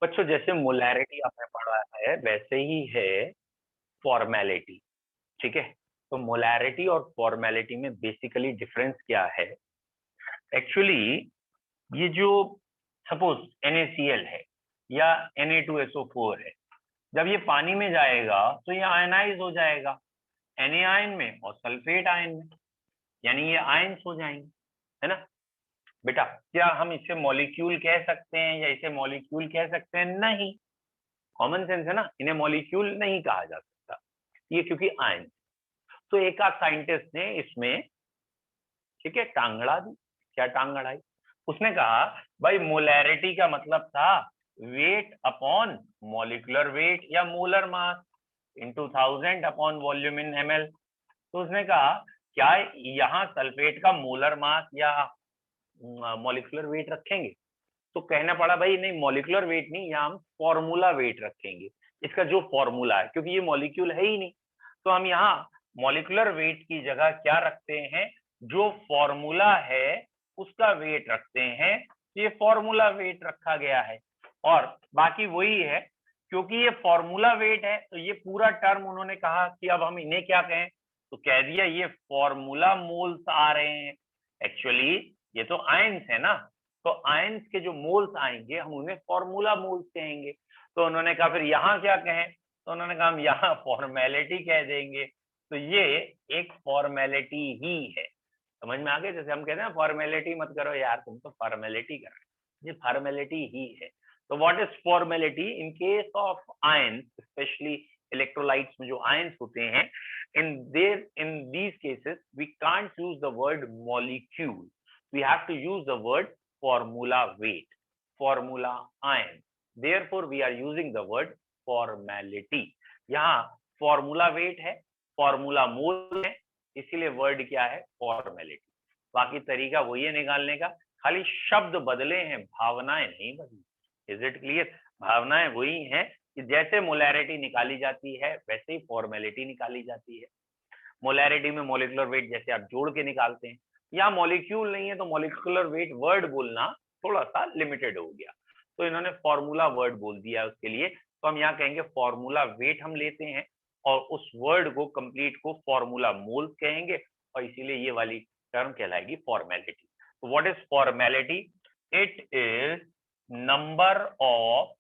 बच्चों जैसे मोलैरिटी आपने पढ़ा है वैसे ही है फॉर्मेलिटी। ठीक है, तो मोलैरिटी और फॉर्मेलिटी में बेसिकली डिफरेंस क्या है? एक्चुअली ये जो सपोज NaCl है या Na2SO4 है, जब ये पानी में जाएगा तो ये आयनाइज हो जाएगा Na आयन में और सल्फेट आयन में, यानी ये आयन्स हो जाएंगे, है ना बेटा? क्या हम इसे मॉलिक्यूल कह सकते हैं या इसे मॉलिक्यूल कह सकते हैं? नहीं, कॉमन सेंस है ना, इन्हें मॉलिक्यूल नहीं कहा जा सकता ये, क्योंकि आयन। तो एक आध साइंटिस्ट ने इसमें ठीक है टांग अड़ा दी। क्या टांग अड़ाई? उसने कहा भाई मोलैरिटी का मतलब था वेट अपॉन मॉलिक्यूलर वेट या molar mass into 1000 upon volume इन ml। तो उसने कहा क्या यहाँ सल्फेट का मोलर मास या मॉलिक्यूलर वेट रखेंगे? तो कहना पड़ा भाई नहीं, मॉलिक्यूलर वेट नहीं, यहाँ हम फॉर्मूला वेट रखेंगे, इसका जो फॉर्मूला है, क्योंकि ये मॉलिक्यूल है ही नहीं। तो हम यहाँ मॉलिक्यूलर वेट की जगह क्या रखते हैं? जो फॉर्मूला है उसका वेट रखते हैं। ये फॉर्मूला वेट रखा गया है और बाकी वही है। क्योंकि ये फॉर्मूला वेट है तो ये पूरा टर्म उन्होंने कहा कि अब हम इन्हें क्या कहें, तो कह दिया ये फॉर्मूला मोल्स आ रहे हैं। एक्चुअली ये तो आयंस है ना, तो आयंस के जो मोल्स आएंगे हम उन्हें फॉर्मूला मोल्स कहेंगे। तो उन्होंने कहा फिर यहाँ क्या कहें? तो उन्होंने कहा हम यहाँ फॉर्मेलिटी कह देंगे। तो ये एक फॉर्मेलिटी ही है। समझ में आ गया? जैसे हम कहते हैं फॉर्मेलिटी मत करो यार, तुम तो फॉर्मेलिटी कर रहे हो, ये फॉर्मेलिटी ही है। तो what is formality? In case of ions, specially electrolytes में जो आयंस होते हैं, in these cases we can't use the word molecule, we have to use the word formula weight, formula ion, therefore we are using the word formality। यहाँ formula wait है, formula मोल है, इसीलिए word क्या है? Formality. बाकी तरीका वही है निकालने का, खाली शब्द बदले हैं, भावनाएं नहीं बदली। Is it clear? भावनाएं वही हैं कि जैसे मोलैरिटी निकाली जाती है वैसे ही फॉर्मेलिटी निकाली जाती है। मोलैरिटी में मॉलिक्यूलर वेट जैसे आप जोड़ के निकालते हैं, यहाँ मॉलिक्यूल नहीं है तो मॉलिक्यूलर वेट वर्ड बोलना थोड़ा सा लिमिटेड हो गया, तो इन्होंने फॉर्मूला वर्ड बोल दिया है उसके लिए। तो हम यहाँ कहेंगे फॉर्मूला वेट हम लेते हैं और उस वर्ड को कंप्लीट को फॉर्मूला मोल्स कहेंगे, और इसीलिए ये वाली टर्म कहलाएगी फॉर्मेलिटी। तो what is formality? It is number of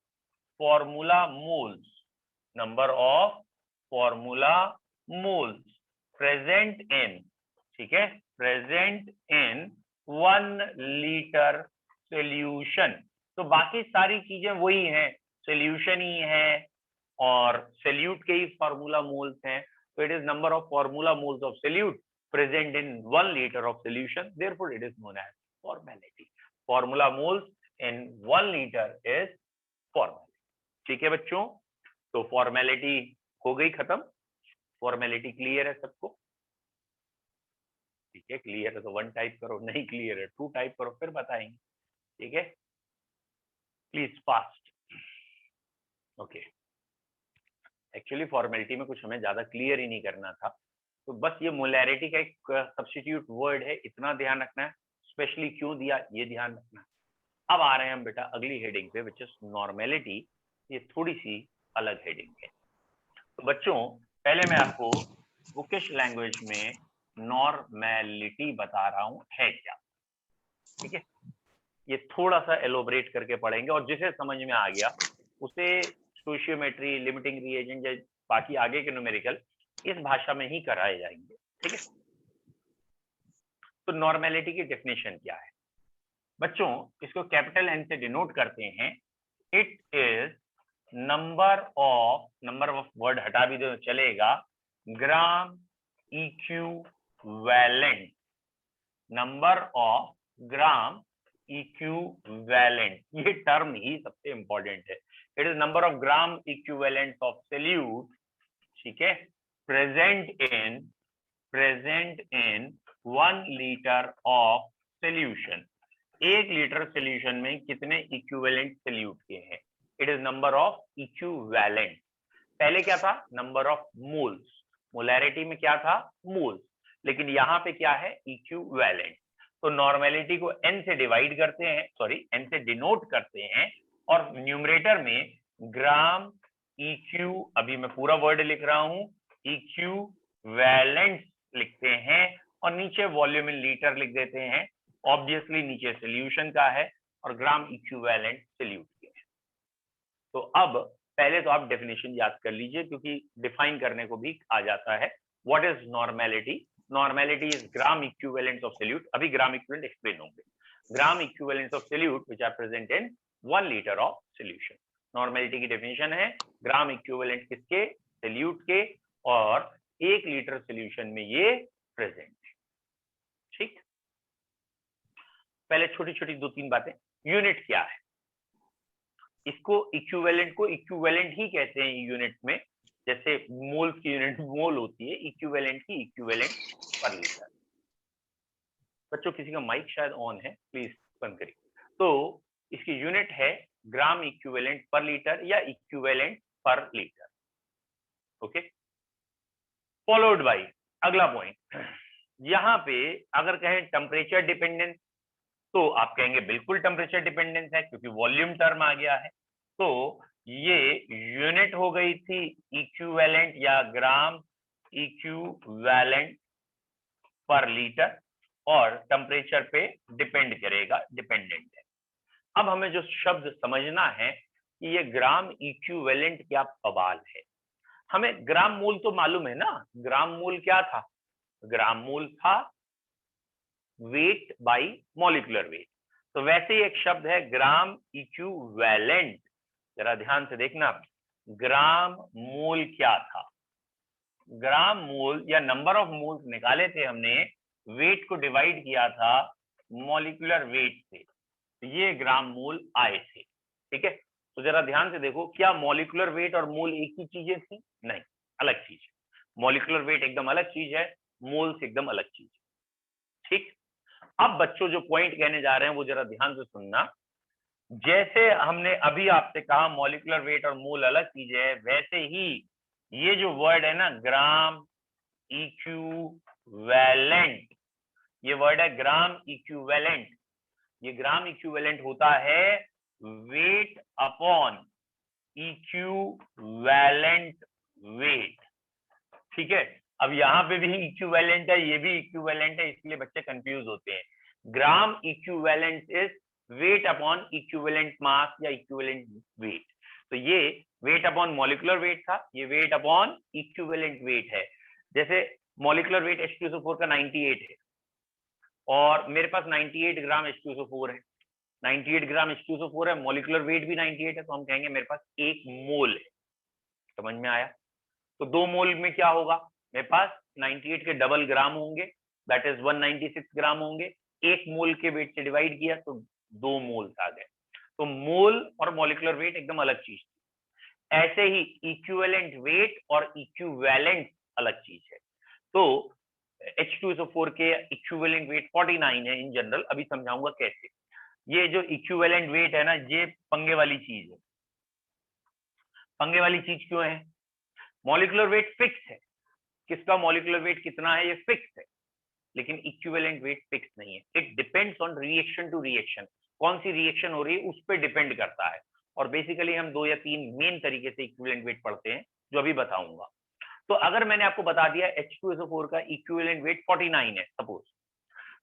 formula moles, number of formula moles present in, ठीक है, प्रेजेंट इन 1 लीटर सोल्यूशन। तो बाकी सारी चीजें वही हैं, सोल्यूशन ही है और सोल्यूट के ही फॉर्मूला मोल्स हैं। तो it is number of formula moles of solute present in 1 litre of solution, therefore it is known as formality. Formula moles in 1 litre is formality. ठीक है बच्चों, तो फॉर्मेलिटी हो गई खत्म। फॉर्मेलिटी क्लियर है सबको? ठीक है, क्लियर है तो 1 टाइप करो, नहीं क्लियर है 2 टाइप करो, फिर बताएंगे। ठीक है, please fast. Okay, actually formality में कुछ हमें ज्यादा क्लियर ही नहीं करना था, तो बस ये मोलैरिटी का एक सब्स्टिट्यूट वर्ड है, इतना ध्यान रखना है। स्पेशली क्यों दिया ये ध्यान रखना है। अब आ रहे हैं हम बेटा अगली हेडिंग पे, विच इज नॉर्मेलिटी। ये थोड़ी सी अलग हेडिंग है। तो बच्चों पहले मैं आपको बुकिश लैंग्वेज में नॉर्मेलिटी बता रहा हूं है क्या। ठीक है, ये थोड़ा सा एलोबरेट करके पढ़ेंगे और जिसे समझ में आ गया उसे स्टोइशियोमेट्री, लिमिटिंग रिएजेंट या बाकी आगे के न्यूमेरिकल इस भाषा में ही कराए जाएंगे। ठीक है, तो नॉर्मेलिटी की डेफिनेशन क्या है बच्चों? इसको कैपिटल N से डिनोट करते हैं। It is number of word हटा भी दो चलेगा, gram equivalent, number of gram equivalent, ये टर्म ही सबसे इंपॉर्टेंट है। It is number of gram equivalent of solute, ठीक है, present in 1 litre of solution. 1 litre solution में कितने इक्विवेलेंट सोल्यूट के हैं? It is number of equivalent. पहले क्या था? Number of moles. मोलैरिटी में क्या था? मोल्स, लेकिन यहाँ पे क्या है? इक्विवेलेंट। तो नॉर्मेलिटी को n से डिवाइड करते हैं, सॉरी n से डिनोट करते हैं और न्यूमरेटर में ग्राम EQ, अभी मैं पूरा वर्ड लिख रहा हूं, इक्विवेलेंट लिखते हैं और नीचे वॉल्यूम इन लीटर लिख देते हैं। ऑब्वियसली नीचे सोल्यूशन का है और ग्राम इक्विवेलेंट सोल्यूट के है। तो अब पहले तो आप डेफिनेशन याद कर लीजिए, क्योंकि डिफाइन करने को भी आ जाता है। What is normality? Normality is gram equivalent of solute. अभी ग्राम इक्विवेलेंट एक्सप्लेन होंगे। Gram equivalent of solute which are present in 1 litre of solution. Normality की डेफिनेशन है ग्राम इक्विवेलेंट किसके? सोल्यूट के, और 1 लीटर सोल्यूशन में ये प्रेजेंट है। ठीक, पहले छोटी छोटी 2-3 बातें। यूनिट क्या है? इसको इक्विवेलेंट को इक्विवेलेंट ही कहते हैं यूनिट में, जैसे मोल्स की यूनिट मोल होती है, इक्विवेलेंट की इक्विवेलेंट पर लीटर। बच्चों किसी का माइक शायद ऑन है, प्लीज बंद करिए। तो इसकी यूनिट है ग्राम इक्विवेलेंट पर लीटर या equivalent per litre. Okay, followed by अगला पॉइंट। यहां पे अगर कहें टेम्परेचर डिपेंडेंस, तो आप कहेंगे बिल्कुल टेम्परेचर डिपेंडेंस है, क्योंकि वॉल्यूम टर्म आ गया है। तो ये यूनिट हो गई थी इक्विवेलेंट या ग्राम इक्विवेलेंट पर लीटर, और टेम्परेचर पे डिपेंड करेगा, डिपेंडेंट है। अब हमें जो शब्द समझना है कि ये ग्राम इक्विवेलेंट क्या बवाल है। हमें ग्राम मूल तो मालूम है ना, ग्राम मूल क्या था? ग्राम मूल था वेट बाई मॉलिक्यूलर वेट। तो वैसे ही एक शब्द है ग्राम इक्विवेलेंट। जरा ध्यान से देखना, ग्राम मूल क्या था? ग्राम मूल या नंबर ऑफ मोल्स निकाले थे हमने, वेट को डिवाइड किया था मॉलिक्यूलर वेट से, तो ये ग्राम मूल आए थे। ठीक है, तो जरा ध्यान से देखो, क्या मॉलिक्यूलर वेट और मोल एक ही चीजें थी? नहीं, अलग चीज है। मॉलिक्यूलर वेट एकदम अलग चीज है, मोल्स एकदम अलग चीज है। ठीक, अब बच्चों जो पॉइंट कहने जा रहे हैं वो जरा ध्यान से सुनना। जैसे हमने अभी आपसे कहा मॉलिक्यूलर वेट और मोल अलग चीज है, वैसे ही ये जो वर्ड है ना ग्राम इक्विवेलेंट, ये वर्ड है ग्राम इक्विवेलेंट। ये ग्राम इक्विवेलेंट होता है वेट अपॉन इक्विवेलेंट वेट। ठीक है, अब यहाँ पे भी इक्विवेलेंट है, ये भी इक्विवेलेंट है, इसलिए बच्चे कंफ्यूज होते हैं। Gram equivalent is wait upon equivalent mass या इक्विवेलेंट वेट। तो ये वेट अपॉन मॉलिक्यूलर वेट था, ये वेट अपॉन इक्विवेलेंट वेट है। जैसे मॉलिक्यूलर वेट H2SO4 का 98 है और मेरे पास 98 ग्राम H2SO4 है, 98 ग्राम H2SO4 है, मॉलिक्यूलर वेट भी 98 है, तो हम कहेंगे मेरे पास 1 मोल है। समझ में आया? तो 2 मोल में क्या होगा? मेरे पास 98 के डबल ग्राम होंगे, दैट इज 196 ग्राम होंगे। 1 मोल के वेट से डिवाइड किया तो 2 मोल आ गए। तो मोल और मॉलिक्यूलर वेट एकदम अलग चीज थी। ऐसे ही इक्विवेलेंट वेट और इक्विवेलेंट अलग चीज है। तो H2SO4 के इक्विवेलेंट वेट 49 है इन जनरल, अभी समझाऊंगा कैसे। ये जो इक्विवेलेंट वेट है ना, ये पंगे वाली चीज है। पंगे वाली चीज क्यों है? मॉलिक्यूलर वेट फिक्स है, किसका मॉलिक्यूलर वेट कितना है ये फिक्स है, लेकिन इक्विवेलेंट वेट फिक्स नहीं है। It depends on reaction to reaction, कौन सी रिएक्शन हो रही है उस पर डिपेंड करता है। और बेसिकली हम 2 या 3 मेन तरीके से इक्विवेलेंट वेट पढ़ते हैं, जो अभी बताऊंगा। तो अगर मैंने आपको बता दिया H2SO4 का इक्विवेलेंट वेट 49 है सपोज,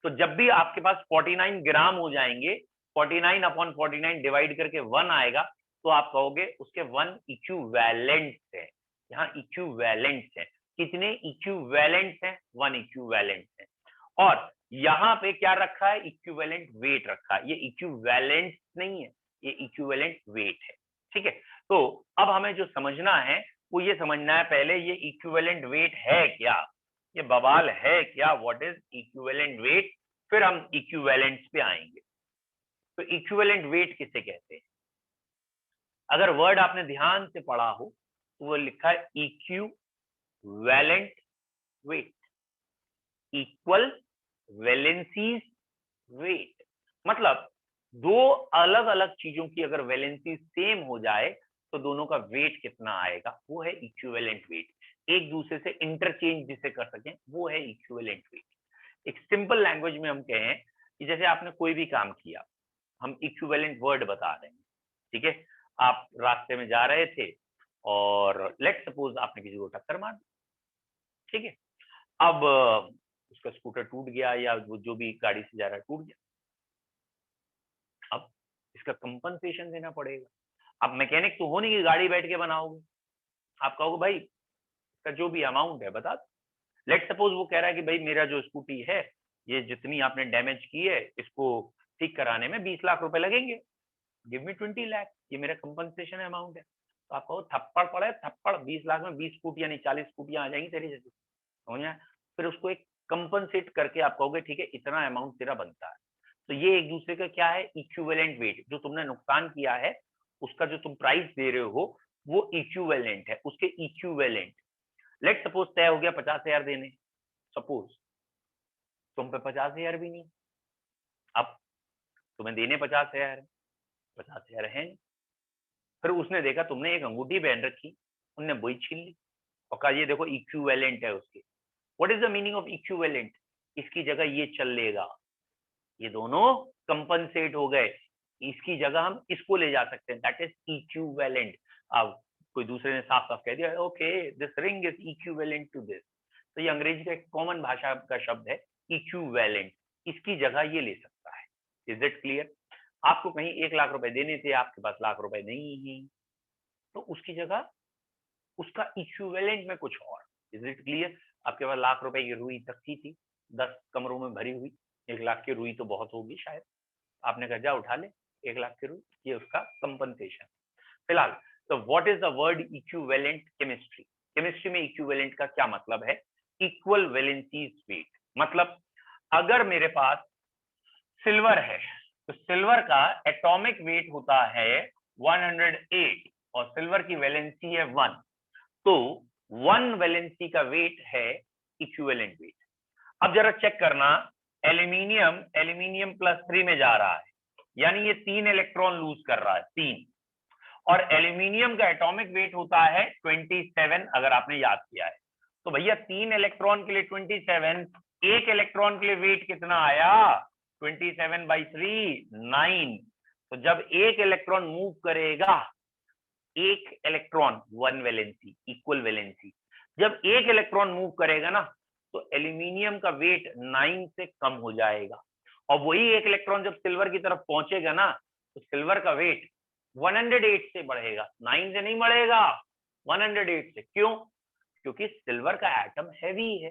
तो जब भी आपके पास 49 ग्राम हो जाएंगे, 49 अपॉन 49 डिवाइड करके 1 आएगा, तो आप कहोगे उसके 1 इक्विवेलेंट है। यहाँ इक्विवेलेंट है, कितने इक्विवेलेंट हैं? 1 इक्विवेलेंट है। और यहाँ पे क्या रखा है? इक्विवेलेंट वेट रखा है। ये इक्विवेलेंट नहीं है, ये इक्विवेलेंट वेट है। ठीक है, तो अब हमें जो समझना है वो ये समझना है पहले, ये इक्विवेलेंट वेट है क्या, ये बवाल है क्या, व्हाट इज इक्विवेलेंट वेट, फिर हम इक्विवेलेंट्स पे आएंगे। तो इक्विवेलेंट वेट किसे कहते हैं? अगर वर्ड आपने ध्यान से पढ़ा हो तो वो लिखा है equivalent weight, equal valencies weight. मतलब 2 अलग अलग चीजों की अगर वैलेंसी सेम हो जाए तो दोनों का वेट कितना आएगा, वो है इक्विवेलेंट वेट। एक दूसरे से इंटरचेंज जिसे कर सकें वो है इक्विवेलेंट वेट। एक सिंपल लैंग्वेज में हम कहें कि जैसे आपने कोई भी काम किया, हम इक्विवेलेंट वर्ड बता रहे हैं। ठीक है, आप रास्ते में जा रहे थे और लेट सपोज आपने किसी को टक्कर मार दी, ठीक है, अब उसका स्कूटर टूट गया या वो जो भी गाड़ी से जा रहा है टूट गया, अब इसका कंपनसेशन देना पड़ेगा। अब मैकेनिक तो हो नहीं कि गाड़ी बैठ के बनाओगे, आप कहोगे भाई इसका जो भी अमाउंट है बता दो। लेट सपोज वो कह रहा है कि भाई मेरा जो स्कूटी है ये जितनी आपने डैमेज की है इसको ठीक कराने में 20 लाख रुपए लगेंगे, गिव मी 20 लाख, ये मेरा कंपनसेशन अमाउंट है। तो आप कहो थप्पड़ पड़े थप्पड़, 20 लाख में 20 स्कूटियां नहीं 40 स्कूटियां आ जाएंगी तेरी जैसी, समझ में आया? फिर उसको एक कंपनसेट करके आप कहोगे ठीक है इतना अमाउंट तेरा बनता है। तो ये एक दूसरे का क्या है, इक्विवेलेंट वेट, जो तुमने नुकसान किया है उसका जो तुम प्राइस दे रहे हो वो इक्विवेलेंट है, उसके इक्विवेलेंट। लेट सपोज तय हो गया 50,000 देने, सपोज तुम पे 50,000 भी नहीं, अब तुम्हें देने 50,000 है, 50,000 है नहीं। फिर उसने देखा तुमने एक अंगूठी पहन रखी, उनने वही छीन ली और कहा ये देखो इक्विवेलेंट है उसके। What is the meaning of equivalent? इसकी जगह ये चल लेगा, ये दोनों कंपनसेट हो गए, इसकी जगह हम इसको ले जा सकते हैं, दैट इज इक्विवेलेंट। अब कोई दूसरे ने साफ साफ कह दिया okay this ring is equivalent to this, तो ये अंग्रेजी का एक कॉमन भाषा का शब्द है इक्विवेलेंट, इसकी जगह ये ले सकता है। Is it clear? आपको कहीं 1 लाख रुपए देने थे, आपके पास लाख रुपए नहीं है, तो उसकी जगह उसका इक्विवेलेंट में कुछ और। Is it clear? आपके पास लाख रुपए की रुई तख्ती थी 10 कमरों में भरी हुई, 1 लाख की रुई तो बहुत होगी शायद, आपने कहा जा उठा ले 1 लाख की रुई, ये उसका कंपनसेशन। फिलहाल तो what is the word equivalent chemistry? Chemistry में इक्विवेलेंट का क्या मतलब है? इक्वल वैलेंसीज वेट, मतलब अगर मेरे पास सिल्वर है तो सिल्वर का एटॉमिक वेट होता है 108 और सिल्वर की वैलेंसी है 1, तो 1 वैलेंसी का वेट है इक्विवेलेंट वेट। अब जरा चेक करना, एल्यूमिनियम एल्यूमिनियम +3 में जा रहा है, यानी ये 3 इलेक्ट्रॉन लूज कर रहा है, 3, और एल्यूमिनियम का एटॉमिक वेट होता है 27, अगर आपने याद किया है तो भैया 3 इलेक्ट्रॉन के लिए 27, एक इलेक्ट्रॉन के लिए वेट कितना आया 27/3 9। तो जब एक इलेक्ट्रॉन मूव करेगा, एक इलेक्ट्रॉन 1 वैलेंसी इक्वल वैलेंसी, जब एक इलेक्ट्रॉन मूव करेगा ना तो एल्यूमिनियम का वेट 9 से कम हो जाएगा, और वही एक इलेक्ट्रॉन जब सिल्वर की तरफ पहुंचेगा ना तो सिल्वर का वेट 108 से बढ़ेगा, 9 से नहीं बढ़ेगा, 108 से। क्यों? क्योंकि सिल्वर का एटम हैवी है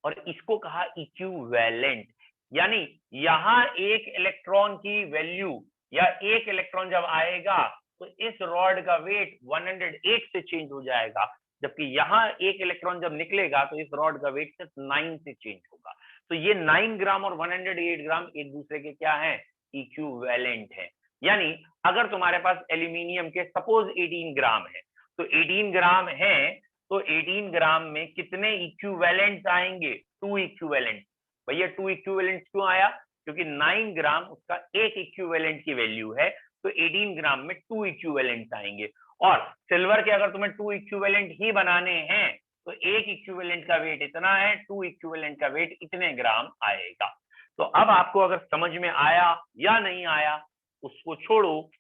और इसको कहा इक्विवेलेंट, यानी यहां एक इलेक्ट्रॉन की वैल्यू या एक इलेक्ट्रॉन जब आएगा तो इस रॉड का वेट 108 से चेंज हो जाएगा, जबकि यहां एक इलेक्ट्रॉन जब निकलेगा तो इस रॉड का वेट सिर्फ 9 से चेंज होगा। तो ये 9 ग्राम और 108 ग्राम एक दूसरे के क्या है, इक्विवेलेंट है। यानी अगर तुम्हारे पास एल्यूमिनियम के सपोज 18 ग्राम है, तो 18 ग्राम है तो 18 ग्राम में कितने इक्विवेलेंट आएंगे, 2 इक्विवेलेंट। भैया 2 इक्विवेलेंट क्यों आया? क्योंकि 9 ग्राम उसका एक इक्विवेलेंट की वैल्यू है, तो 18 ग्राम में 2 इक्विवेलेंट आएंगे। और सिल्वर के अगर तुम्हें 2 इक्विवेलेंट ही बनाने हैं तो एक इक्विवेलेंट का वेट इतना है, 2 इक्विवेलेंट का वेट इतने ग्राम आएगा। तो अब आपको अगर समझ में आया या नहीं आया उसको छोड़ो,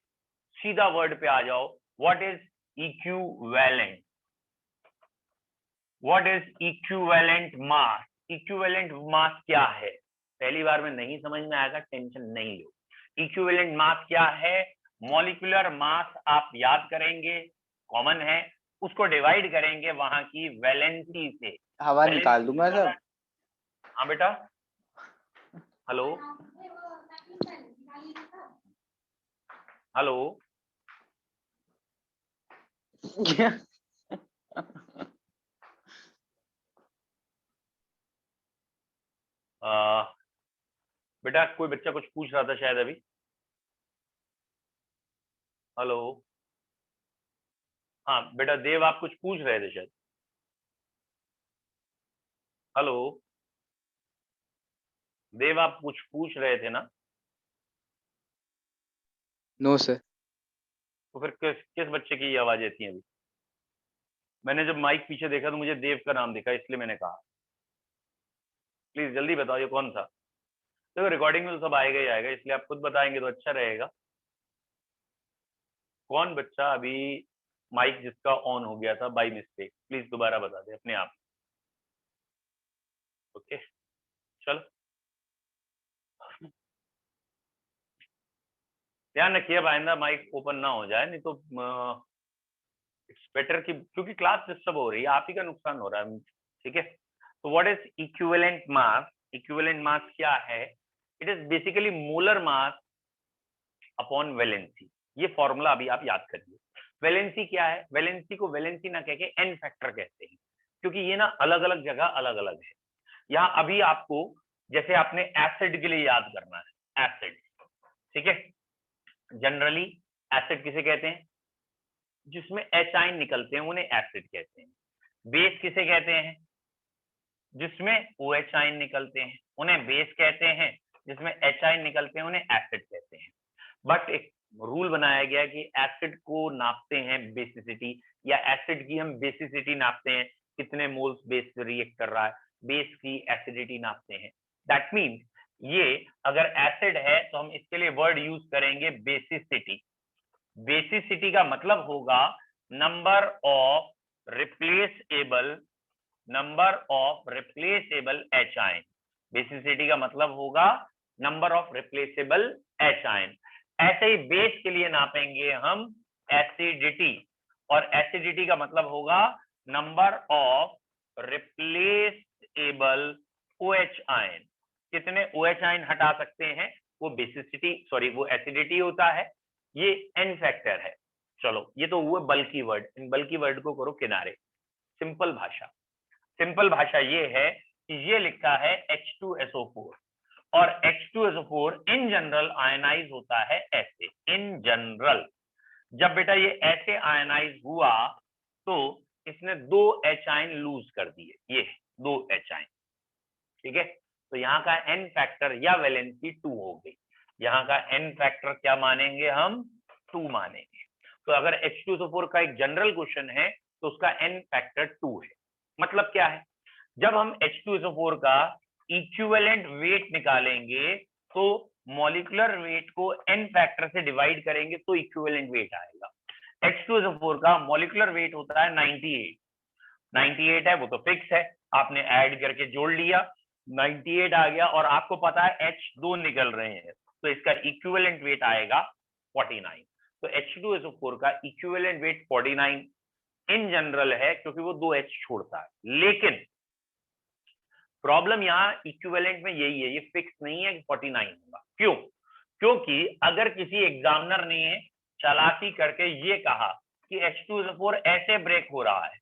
सीधा वर्ड पे आ जाओ, what is equivalent? What is equivalent mass? Equivalent mass क्या है? पहली बार में नहीं समझ में आएगा, टेंशन नहीं लो। इक्विवेलेंट मास क्या है? मॉलिक्यूलर मास आप याद करेंगे, कॉमन है, उसको डिवाइड करेंगे वहां की वैलेंसी से। हवा निकाल दूंगा सर। हाँ बेटा, हेलो हेलो बेटा कोई बच्चा कुछ पूछ रहा था शायद अभी। हेलो, हाँ बेटा देव आप कुछ पूछ रहे थे शायद। हेलो देव आप कुछ पूछ रहे थे ना? No sir. तो फिर किस बच्चे की आवाजें थी अभी? मैंने जब माइक पीछे देखा तो मुझे देव का नाम दिखा, इसलिए मैंने कहा। प्लीज जल्दी बताओ ये कौन था? देखो रिकॉर्डिंग में तो सब आएगा ही आएगा, इसलिए आप खुद बताएंगे तो अच्छा रहेगा। कौन बच्चा अभी माइक जिसका ऑन हो गया था बाय मिस्टेक, प्लीज दोबारा बता दे अपने आप। ओके चलो ध्यान रखिए अब आइंदा माइक ओपन ना हो जाए, नहीं तो इट्स बेटर कि, क्योंकि क्लास डिस्टर्ब हो रही है, आप ही का नुकसान हो रहा है। ठीक है, तो what is equivalent mass? Equivalent mass क्या है? It is basically molar mass upon valency. ये फॉर्मूला अभी आप याद करिए। वैलेंसी क्या है? वैलेंसी को वैलेंसी ना कह के एन फैक्टर कहते हैं, क्योंकि ये ना अलग अलग जगह अलग अलग है। यहाँ अभी आपको जैसे आपने एसिड के लिए याद करना है, एसिड, ठीक है, जनरली एसिड किसे कहते हैं? जिसमें एच आयन निकलते हैं उन्हें एसिड कहते हैं। बेस किसे कहते हैं? जिसमें ओ एच आयन निकलते हैं उन्हें बेस कहते हैं, जिसमें एच आयन निकलते हैं उन्हें एसिड कहते हैं। बट एक रूल बनाया गया कि एसिड को नापते हैं बेसिसिटी, या एसिड की हम बेसिसिटी नापते हैं, कितने मोल्स बेस से रिएक्ट कर रहा है, बेस की एसिडिटी नापते हैं। दैट मीन्स ये अगर एसिड है तो हम इसके लिए वर्ड यूज करेंगे बेसिसिटी। बेसिसिटी का मतलब होगा number of replaceable H ion. Basicity का मतलब होगा number of replaceable H ion. ऐसे ही बेस के लिए नापेंगे हम एसिडिटी, और एसिडिटी का मतलब होगा number of replaceable OH ion. कितने OH आयन हटा सकते हैं, वो बेसिसिटी, सॉरी वो एसिडिटी होता है, ये एन फैक्टर है। चलो ये तो हुए बल्कि वर्ड, इन बल्कि वर्ड को करो किनारे। सिंपल भाषा, सिंपल भाषा ये है कि ये लिखा है H2SO4, और H2SO4 इन जनरल आयनाइज होता है ऐसे। इन जनरल जब बेटा ये ऐसे आयनाइज हुआ तो इसने 2 H आयन लूज कर दिए, ये 2 H आयन, ठीक है। तो यहाँ का एन फैक्टर या वैलेंसी 2 हो गई। यहाँ का एन फैक्टर क्या मानेंगे हम? 2 मानेंगे। तो अगर H2SO4 का एक जनरल क्वेश्चन है तो उसका एन फैक्टर 2 है। मतलब क्या है? जब हम H2SO4 का इक्विवेलेंट वेट निकालेंगे तो मॉलिक्यूलर वेट को एन फैक्टर से डिवाइड करेंगे तो इक्विवेलेंट वेट आएगा। H2SO4 का मॉलिक्यूलर वेट होता है 98। 98 है वो तो फिक्स है, आपने ऐड करके जोड़ लिया, 98 आ गया, और आपको पता है H2 निकल रहे हैं, तो इसका इक्विवेलेंट वेट आएगा 49। तो H2SO4 का इक्विवेलेंट वेट 49 इन जनरल है, क्योंकि वो 2 H छोड़ता है। लेकिन प्रॉब्लम यहाँ इक्विवेलेंट में यही है, ये फिक्स नहीं है कि 49 होगा। क्यों? क्योंकि अगर किसी एग्जामिनर ने चालाकी करके ये कहा कि H2SO4 ऐसे ब्रेक हो रहा है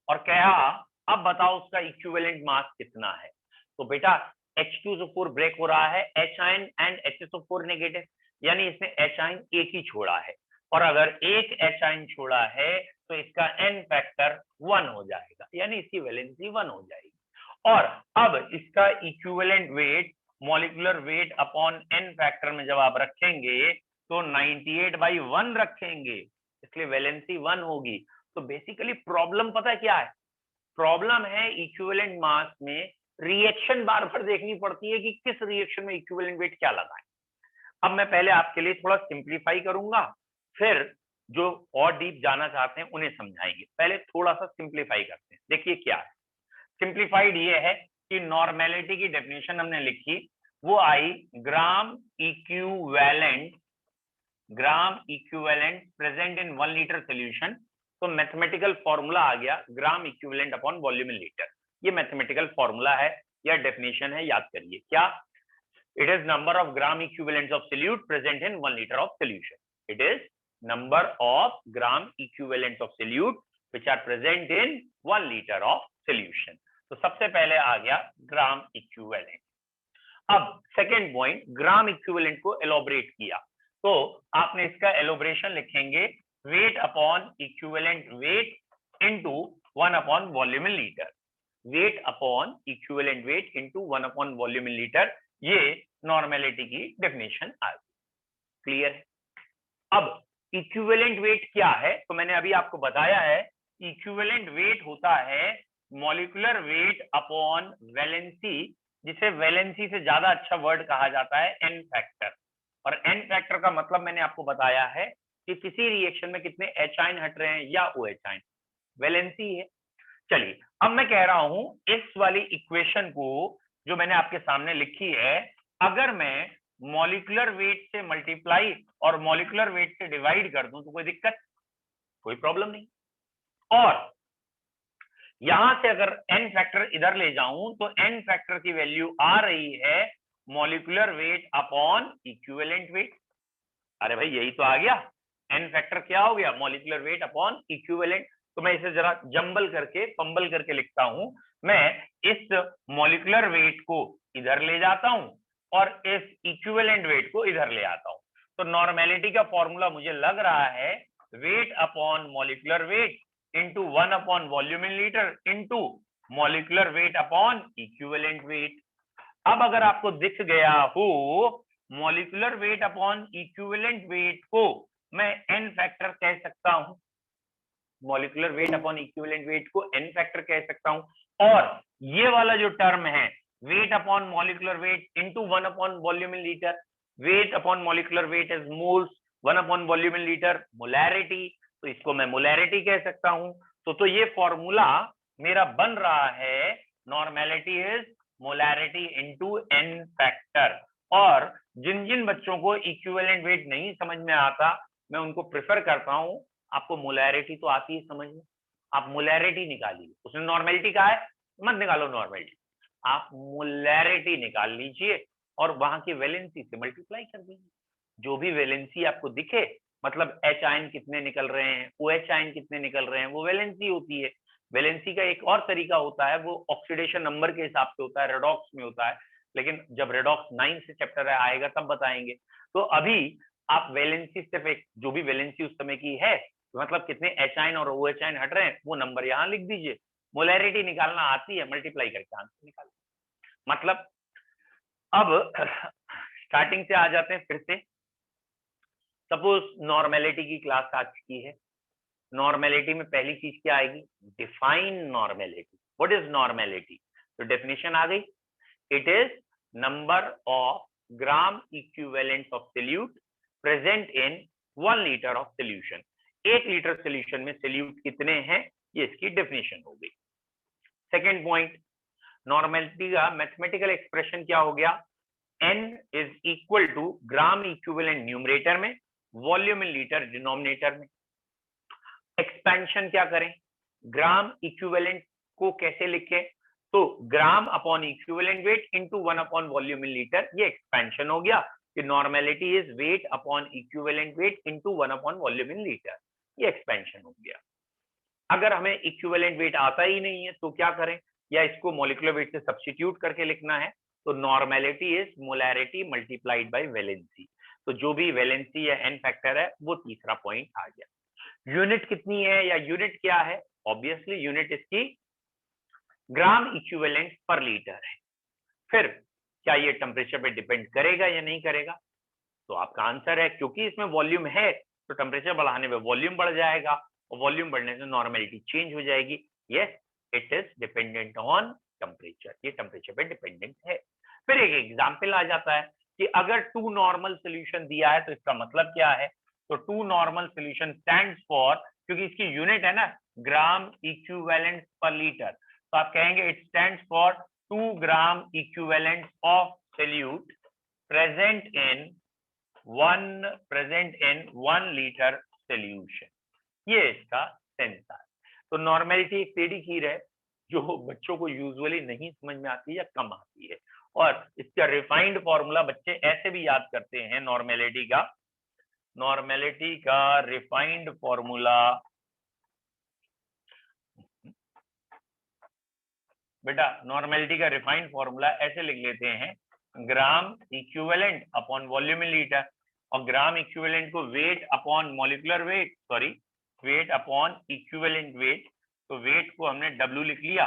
और कहा अब बताओ उसका इक्विवेलेंट मास कितना है, तो बेटा H2SO4 ब्रेक हो रहा है H ion and HSO4 negative, यानी इसने H आयन एक ही छोड़ा है, और अगर एक H आयन छोड़ा है तो इसका n फैक्टर 1 हो जाएगा, यानी इसकी वैलेंसी 1 हो जाएगी। और अब इसका equivalent weight molecular weight upon n factor में जब आप रखेंगे तो 98/1 रखेंगे, इसलिए वैलेंसी 1 होगी। तो बेसिकली प्रॉब्लम पता है क्या है? प्रॉब्लम है इक्विवेलेंट मास में रिएक्शन बार बार देखनी पड़ती है कि किस रिएक्शन में इक्विवेलेंट वेट क्या लगाएं। अब मैं पहले आपके लिए थोड़ा सिंप्लीफाई करूंगा, फिर जो और डीप जाना चाहते हैं उन्हें समझाएंगे। पहले थोड़ा सा सिंप्लीफाई करते हैं। देखिए क्या है सिंप्लीफाइड, ये है कि नॉर्मेलिटी की डेफिनेशन हमने लिखी, वो आई gram equivalent present in 1 litre solution. तो मैथमेटिकल फॉर्मूला आ गया gram equivalent upon volume in litre. ये मैथमेटिकल फॉर्मूला है या डेफिनेशन है, याद करिए क्या? It is number of gram equivalents of solute present in 1 litre of solution. It is number of gram equivalents of solute which are present in 1 litre of solution. तो सबसे पहले आ गया ग्राम इक्विवेलेंट। अब सेकेंड पॉइंट, ग्राम इक्विवेलेंट को elaborate किया, तो आपने इसका एलोबरेशन लिखेंगे wait upon equivalent weight into 1 upon volume in litre. Wait upon equivalent weight into 1 upon volume in litre, ये नॉर्मेलिटी की डेफिनेशन आ गई। क्लियर है? अब इक्विवेलेंट वेट क्या है? तो मैंने अभी आपको बताया है इक्विवेलेंट वेट होता है मॉलिक्यूलर वेट अपॉन वैलेंसी, जिसे वैलेंसी से ज्यादा अच्छा वर्ड कहा जाता है एन फैक्टर। और एन फैक्टर का मतलब मैंने आपको बताया है कि किसी रिएक्शन में कितने एच आयन हट रहे हैं या ओ एच आयन, वैलेंसी है। चलिए अब मैं कह रहा हूं इस वाली इक्वेशन को जो मैंने आपके सामने लिखी है, अगर मैं मॉलिक्यूलर वेट से मल्टीप्लाई और मॉलिक्यूलर वेट से डिवाइड कर दूं तो कोई दिक्कत, कोई प्रॉब्लम नहीं। और यहां से अगर एन फैक्टर इधर ले जाऊं तो एन फैक्टर की वैल्यू आ रही है molecular weight upon equivalent wait. अरे भाई यही तो आ गया, एन फैक्टर क्या हो गया, मॉलिक्यूलर वेट अपॉन इक्विवेलेंट। तो मैं इसे जरा जंबल करके पंबल करके लिखता हूं, मैं इस मॉलिक्यूलर वेट को इधर ले जाता हूं और इस इक्विवेलेंट वेट को इधर ले आता हूं। तो नॉर्मेलिटी का फॉर्मूला मुझे लग रहा है weight upon molecular weight into 1 upon volume in litre into molecular weight upon equivalent wait. अब अगर आपको दिख गया हो molecular weight upon equivalent wait को मैं एन फैक्टर कह सकता हूं, molecular weight upon equivalent wait को एन फैक्टर कह सकता हूं। और ये वाला जो टर्म है weight upon molecular weight into 1 upon volume in litre, weight upon molecular weight is moles, 1 upon volume in litre molarity, तो इसको मैं मोलैरिटी कह सकता हूं। तो ये फॉर्मूला मेरा बन रहा है normality is molarity into n factor. और जिन जिन बच्चों को इक्विवेलेंट वेट नहीं समझ में आता मैं उनको प्रेफर करता हूं, आपको मोलैरिटी तो आती है समझ में, आप मोलैरिटी निकालिए, उसने नॉर्मेलिटी कहा है मत निकालो नॉर्मेलिटी, आप मोलैरिटी निकाल लीजिए और वहां की वैलेंसी से मल्टीप्लाई कर दीजिए। जो भी वैलेंसी आपको दिखे, मतलब एच आयन कितने निकल रहे हैं, ओ एच आयन कितने निकल रहे हैं, वो वैलेंसी होती है। वैलेंसी का एक और तरीका होता है, वो ऑक्सीडेशन नंबर के हिसाब से होता है, रेडॉक्स में होता है, लेकिन जब रेडॉक्स 9 से चैप्टर आएगा तब बताएंगे। तो अभी आप वैलेंसी सिर्फ एक जो भी वैलेंसी उस समय की है, मतलब कितने एच आयन और ओ एच आयन हट रहे हैं, वो नंबर यहाँ लिख दीजिए। मोलैरिटी निकालना आती है, मल्टीप्लाई करके आंसर निकाल। मतलब अब स्टार्टिंग से आ जाते हैं फिर से। सपोज नॉर्मेलिटी की क्लास आ चुकी है, नॉर्मेलिटी में पहली चीज क्या आएगी, define normality. What is normality? तो डेफिनेशन आ गई, it is number of gram equivalent of solute present in 1 litre of solution. 1 litre solution में सोल्यूट कितने हैं, ये इसकी डेफिनेशन हो गई। सेकेंड पॉइंट, नॉर्मेलिटी का मैथमेटिकल एक्सप्रेशन क्या हो गया, n is equal to gram equivalent numerator में, वॉल्यूम इन लीटर डिनोमिनेटर में। एक्सपेंशन क्या करें, ग्राम इक्विवेलेंट को कैसे लिखें, तो ग्राम upon equivalent weight into 1 upon volume in litre, ये एक्सपेंशन हो गया कि normality is wait upon equivalent weight into 1 upon volume in litre, ये एक्सपेंशन हो गया। अगर हमें इक्विवेलेंट वेट आता ही नहीं है तो क्या करें, या इसको मॉलिक्यूलर वेट से सब्स्टिट्यूट करके लिखना है, तो normality is molarity multiplied by valency. तो जो भी वैलेंसी या एन फैक्टर है वो तीसरा पॉइंट आ गया। यूनिट कितनी है या यूनिट क्या है, ऑब्वियसली यूनिट इसकी ग्राम इक्विवेलेंट पर लीटर है। फिर क्या ये टेम्परेचर पे डिपेंड करेगा या नहीं करेगा, तो आपका आंसर है क्योंकि इसमें वॉल्यूम है तो टेम्परेचर बढ़ाने में वॉल्यूम बढ़ जाएगा और वॉल्यूम बढ़ने से नॉर्मेलिटी चेंज हो जाएगी। Yes, it is dependent on temperature, ये टेम्परेचर पे डिपेंडेंट है। फिर एक एग्जांपल आ जाता है कि अगर 2 नॉर्मल सोल्यूशन दिया है तो इसका मतलब क्या है, तो 2 नॉर्मल सोल्यूशन स्टैंड्स फॉर, क्योंकि इसकी यूनिट है ना ग्राम इक्विवेलेंट पर लीटर, तो आप कहेंगे it stands for 2 gram equivalent of solute present in 1 litre solution, ये इसका सेंस है। तो नॉर्मेलिटी एक टेढ़ी खीर है जो बच्चों को यूजुअली नहीं समझ में आती या कम आती है, और इसका रिफाइंड फॉर्मूला बच्चे ऐसे भी याद करते हैं नॉर्मेलिटी का रिफाइंड फॉर्मूला। बेटा नॉर्मेलिटी का रिफाइंड फॉर्मूला ऐसे लिख लेते हैं, ग्राम equivalent upon volume in litre, और ग्राम इक्विवेलेंट को weight upon molecular weight, sorry wait upon equivalent wait, तो वेट को हमने W लिख लिया,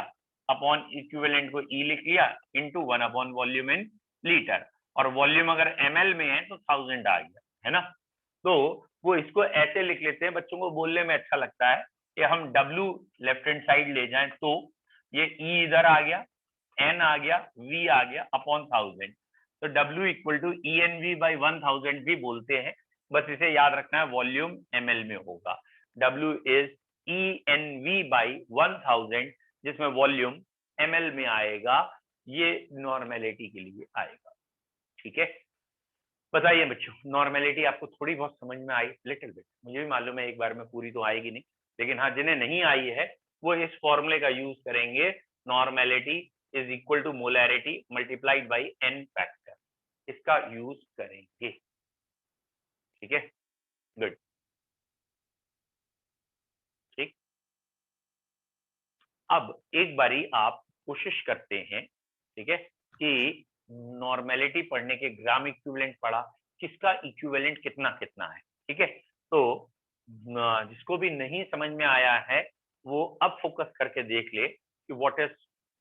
अपॉन इक्विवेलेंट को E लिख लिया, into 1 upon volume in litre, और वॉल्यूम अगर ml में है तो 1000 आ गया है ना। तो वो इसको ऐसे लिख लेते हैं, बच्चों को बोलने में अच्छा लगता है कि हम W लेफ्ट हैंड साइड ले जाएं तो ये E इधर आ गया, N आ गया, V आ गया अपॉन 1000, तो W equal to ENV by 1000 भी बोलते हैं, बस इसे याद रखना है, वॉल्यूम ml में होगा। W इज EnV by 1000, जिसमें वॉल्यूम ml में आएगा, ये नॉर्मेलिटी के लिए आएगा। ठीक है, बताइए बच्चों, नॉर्मेलिटी आपको थोड़ी बहुत समझ में आई? लिटिल बिट, मुझे भी मालूम है एक बार में पूरी तो आएगी नहीं, लेकिन हाँ, जिन्हें नहीं आई है वो इस फॉर्मूले का यूज करेंगे, normality is equal to molarity multiplied by n factor, इसका यूज करेंगे। ठीक है, गुड, ठीक। अब एक बारी आप कोशिश करते हैं, ठीक है, कि नॉर्मेलिटी पढ़ने के ग्राम इक्विवेलेंट पढ़ा, किसका इक्विवेलेंट कितना कितना है। ठीक है, तो जिसको भी नहीं समझ में आया है वो अब फोकस करके देख ले कि व्हाट इज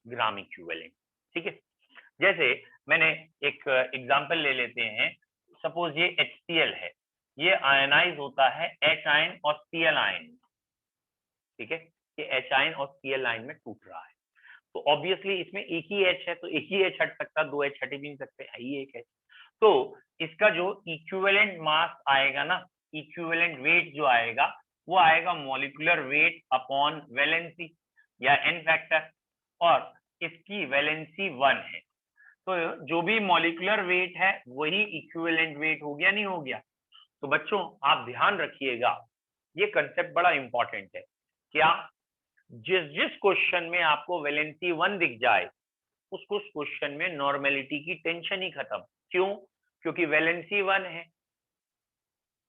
ग्राम इक्विवेलेंट। ठीक है, जैसे मैंने एक एग्जांपल ले लेते हैं, सपोज ये HCl है, ये आयनाइज होता है H आयन और Cl आयन। ठीक है, ये H आयन और Cl आयन में टूट रहा है, तो ऑब्वियसली इसमें एक ही H है, तो एक ही H हट सकता, दो H हट भी नहीं सकते, है ही एक H। तो इसका जो इक्विवेलेंट मास आएगा ना, इक्विवेलेंट वेट जो आएगा, वो आएगा मॉलिक्यूलर वेट अपॉन वैलेंसी या n फैक्टर, और इसकी वैलेंसी 1 है, तो जो भी मॉलिक्यूलर वेट है वही इक्विवेलेंट वेट हो गया, नहीं हो गया? तो बच्चों आप ध्यान रखिएगा, ये कंसेप्ट बड़ा इंपॉर्टेंट है। क्या जिस जिस क्वेश्चन में आपको वैलेंसी 1 दिख जाए, उस क्वेश्चन में नॉर्मेलिटी की टेंशन ही खत्म। क्यों? क्योंकि वैलेंसी 1 है,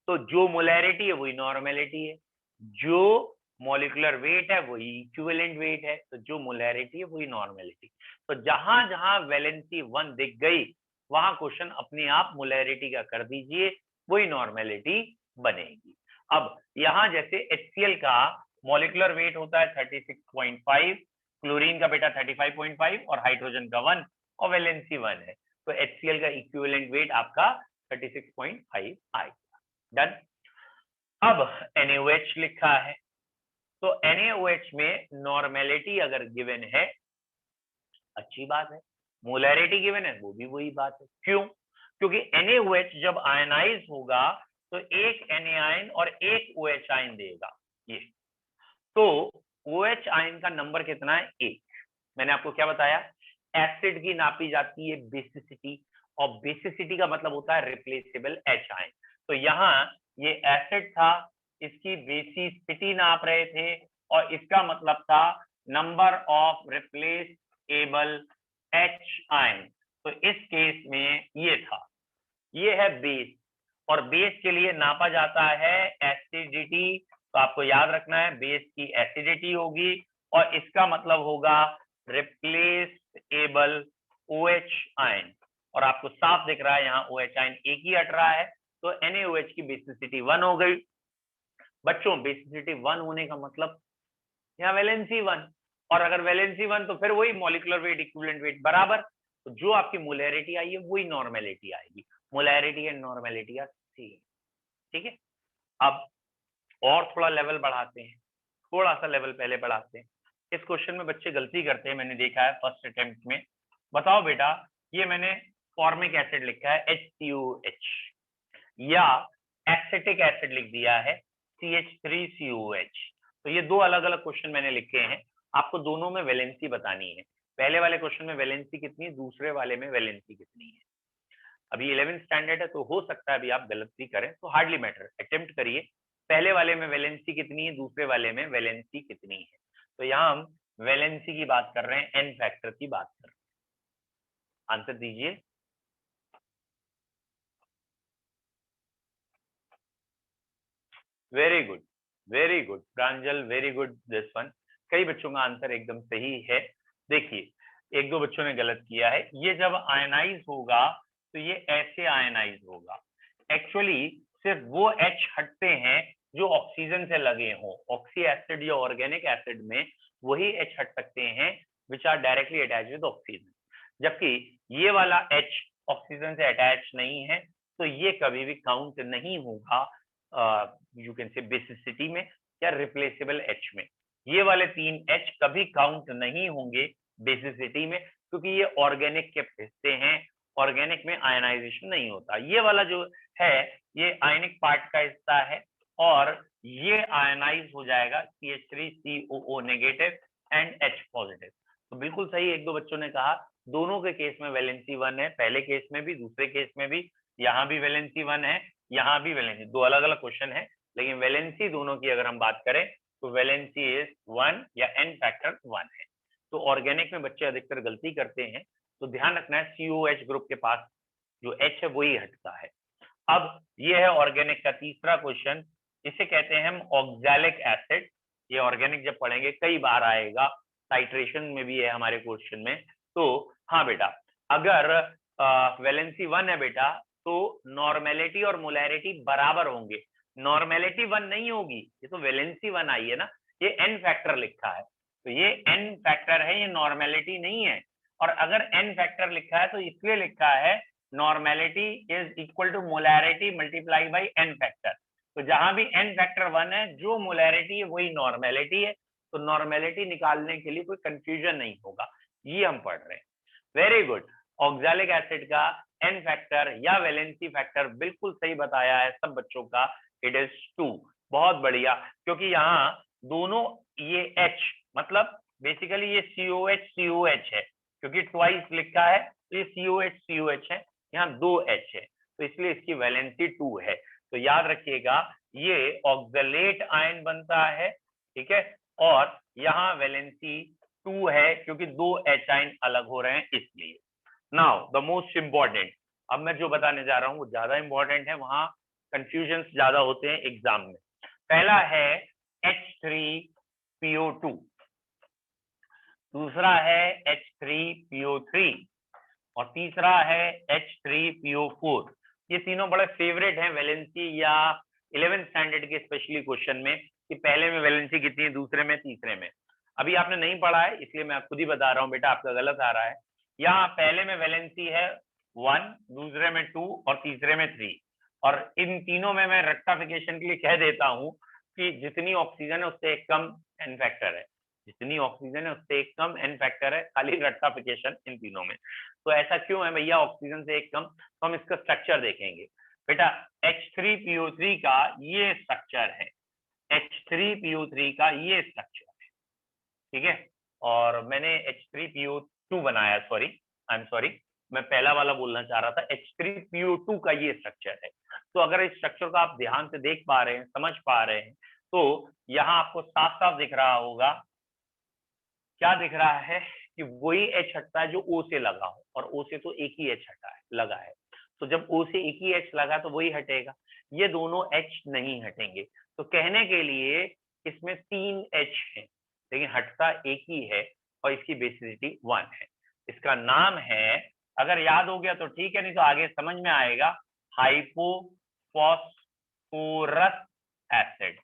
तो जो मोलैरिटी है वही नॉर्मेलिटी है, जो मॉलिक्यूलर वेट है वही इक्विवेलेंट वेट है, तो जो मोलैरिटी है वही नॉर्मेलिटी। तो जहां जहां वैलेंसी 1 दिख गई, वहां क्वेश्चन अपने आप मोलैरिटी का कर दीजिए, वही नॉर्मेलिटी बनेगी। अब यहां जैसे HCl का मॉलिक्यूलर वेट होता है 36.5, क्लोरीन का बेटा 35.5 और हाइड्रोजन का 1, और वैलेंसी 1 है, तो HCl का इक्विवेलेंट वेट आपका 36.5 आएगा। डन। अब NaOH लिखा है, तो NaOH में नॉर्मेलिटी अगर गिवन है, अच्छी बात है, मोलैरिटी गिवन है, वो भी वही बात है। क्यों? क्योंकि NaOH जब आयनाइज होगा तो एक Na आयन और एक OH आयन देगा, ये तो OH आयन का नंबर कितना है? 1। मैंने आपको क्या बताया, एसिड की नापी जाती है बेसिसिटी, और बेसिसिटी का मतलब होता है रिप्लेसेबल H आयन। तो यहाँ ये एसिड था, इसकी बेसिसिटी नाप रहे थे, और इसका मतलब था number of replaceable H ion. तो इस केस में ये था, ये है बेस, और बेस के लिए नापा जाता है एसिडिटी, तो आपको याद रखना है बेस की एसिडिटी होगी, और इसका मतलब होगा रिप्लेसेबल OH आयन, और आपको साफ दिख रहा है यहाँ OH आयन एक ही हट रहा है, तो NaOH की बेसिसिटी 1 हो गई। बच्चों बेसिसिटी 1 होने का मतलब यहाँ वैलेंसी 1, और अगर वैलेंसी 1 तो फिर वही मॉलिक्यूलर वेट इक्विवेलेंट वेट बराबर, तो जो आपकी मोलैरिटी आई है वही नॉर्मेलिटी आएगी। Molarity and normality are same. ठीक है, अब और थोड़ा लेवल बढ़ाते हैं, थोड़ा सा लेवल पहले बढ़ाते हैं। इस क्वेश्चन में बच्चे गलती करते हैं, मैंने देखा है फर्स्ट अटेम्प्ट में। बताओ बेटा, ये मैंने फॉर्मिक एसिड लिखा है HCOH, या एसिटिक एसिड लिख दिया है CH3COH, तो ये दो अलग अलग क्वेश्चन मैंने लिखे हैं, आपको दोनों में वैलेंसी बतानी है। पहले वाले क्वेश्चन में वैलेंसी कितनी है, दूसरे वाले में वैलेंसी कितनी है। अभी 11th स्टैंडर्ड है, तो हो सकता है अभी आप गलत भी करें, तो हार्डली मैटर, अटेम्प्ट करिए। पहले वाले में वैलेंसी कितनी है, दूसरे वाले में वैलेंसी कितनी है। तो यहाँ हम वैलेंसी की बात कर रहे हैं, n फैक्टर की बात कर रहे हैं। आंसर दीजिए। Very good, very good Pranjal, very good this one. कई बच्चों का आंसर एकदम सही है। देखिए, एक दो बच्चों ने गलत किया है, ये जब आयनाइज होगा तो ये ऐसे आयनाइज होगा। एक्चुअली सिर्फ वो H हटते हैं जो ऑक्सीजन से लगे हों, ऑक्सी एसिड या ऑर्गेनिक एसिड में वही H हट सकते हैं which are directly attach with oxygen, जबकि ये वाला H ऑक्सीजन से अटैच नहीं है, तो ये कभी भी काउंट नहीं होगा यू कैन से बेसिसिटी में या रिप्लेसेबल H में। ये वाले 3 H कभी काउंट नहीं होंगे बेसिसिटी में, क्योंकि ये ऑर्गेनिक के हिस्से हैं, ऑर्गेनिक में आयनाइजेशन नहीं होता। ये वाला जो है ये आयनिक पार्ट का हिस्सा है और ये आयनाइज हो जाएगा CH3COO negative and H positive. तो बिल्कुल सही, एक दो बच्चों ने कहा दोनों के केस में वैलेंसी 1 है, पहले केस में भी दूसरे केस में भी, यहाँ भी वैलेंसी 1 है, यहाँ भी वैलेंसी, दो अलग अलग क्वेश्चन है लेकिन वैलेंसी दोनों की अगर हम बात करें तो वैलेंसी इज 1 या n फैक्टर 1 है। तो ऑर्गेनिक में बच्चे अधिकतर गलती करते हैं, तो ध्यान रखना है COH ग्रुप के पास जो H है वही हटता है। अब ये है ऑर्गेनिक का तीसरा क्वेश्चन, इसे कहते हैं हम ऑक्सैलिक एसिड। ये ऑर्गेनिक जब पढ़ेंगे कई बार आएगा, टाइट्रेशन में भी है हमारे क्वेश्चन में। तो हाँ बेटा, अगर वैलेंसी 1 है बेटा तो नॉर्मेलिटी और मोलैरिटी बराबर होंगे। नॉर्मेलिटी 1 नहीं होगी, ये तो वैलेंसी 1 आई है ना, ये n फैक्टर लिखा है तो ये n फैक्टर है, ये नॉर्मेलिटी नहीं है। और अगर n फैक्टर लिखा है तो इसलिए लिखा है normality is equal to molarity multiply by n factor. तो जहां भी n फैक्टर 1 है, जो मोलैरिटी है वही नॉर्मेलिटी है, तो नॉर्मेलिटी निकालने के लिए कोई कंफ्यूजन नहीं होगा, ये हम पढ़ रहे हैं। वेरी गुड, ऑक्सैलिक एसिड का n फैक्टर या वैलेंसी फैक्टर बिल्कुल सही बताया है सब बच्चों का, इट इज 2। बहुत बढ़िया, क्योंकि यहाँ दोनों ये H मतलब बेसिकली ये COH है, क्योंकि ट्वाइस लिखा है तो ये COH है, यहाँ 2 H है तो इसलिए इसकी वैलेंसी 2 है। तो याद रखिएगा ये ऑक्सलेट आयन बनता है, ठीक है, और यहाँ वैलेंसी 2 है क्योंकि 2 H आयन अलग हो रहे हैं इसलिए। नाउ द मोस्ट इंपॉर्टेंट, अब मैं जो बताने जा रहा हूँ वो ज्यादा इंपॉर्टेंट है, वहां कंफ्यूजन ज्यादा होते हैं एग्जाम में। पहला है H3PO2, दूसरा है H3PO3 और तीसरा है H3PO4। ये तीनों बड़े फेवरेट हैं वैलेंसी या 11th स्टैंडर्ड के स्पेशली क्वेश्चन में, कि पहले में वैलेंसी कितनी है, दूसरे में, तीसरे में। अभी आपने नहीं पढ़ा है इसलिए मैं खुद ही बता रहा हूँ बेटा, आपका गलत आ रहा है। यहाँ पहले में वैलेंसी है 1, दूसरे में 2 और तीसरे में 3। और इन तीनों में मैं रेक्टिफिकेशन के लिए कह देता हूँ कि जितनी ऑक्सीजन है उससे एक कम n फैक्टर है, जितनी ऑक्सीजन है उससे एक कम n फैक्टर है, खाली रेक्टिफिकेशन इन तीनों में। तो ऐसा क्यों है भैया ऑक्सीजन से एक कम, तो हम इसका स्ट्रक्चर देखेंगे बेटा। H3PO3 का ये स्ट्रक्चर है, H3PO3 का ये स्ट्रक्चर है, ठीक है। और मैंने H3PO2 बनाया, सॉरी आई एम सॉरी, मैं पहला वाला बोलना चाह रहा था, H3PO2 का ये स्ट्रक्चर है। तो अगर इस स्ट्रक्चर को आप ध्यान से देख पा रहे हैं, समझ पा रहे हैं, तो यहाँ आपको साफ साफ दिख रहा होगा, क्या दिख रहा है कि वही H हटता है जो O से लगा हो, और O से तो एक ही H हटा है, लगा है, तो जब O से एक ही H लगा तो वही हटेगा, ये दोनों H नहीं हटेंगे। तो कहने के लिए इसमें 3 H है लेकिन हटता एक ही है और इसकी बेसिसिटी 1 है। इसका नाम है, अगर याद हो गया तो ठीक है, नहीं तो आगे समझ में आएगा, हाइपोफॉस्फोरस एसिड।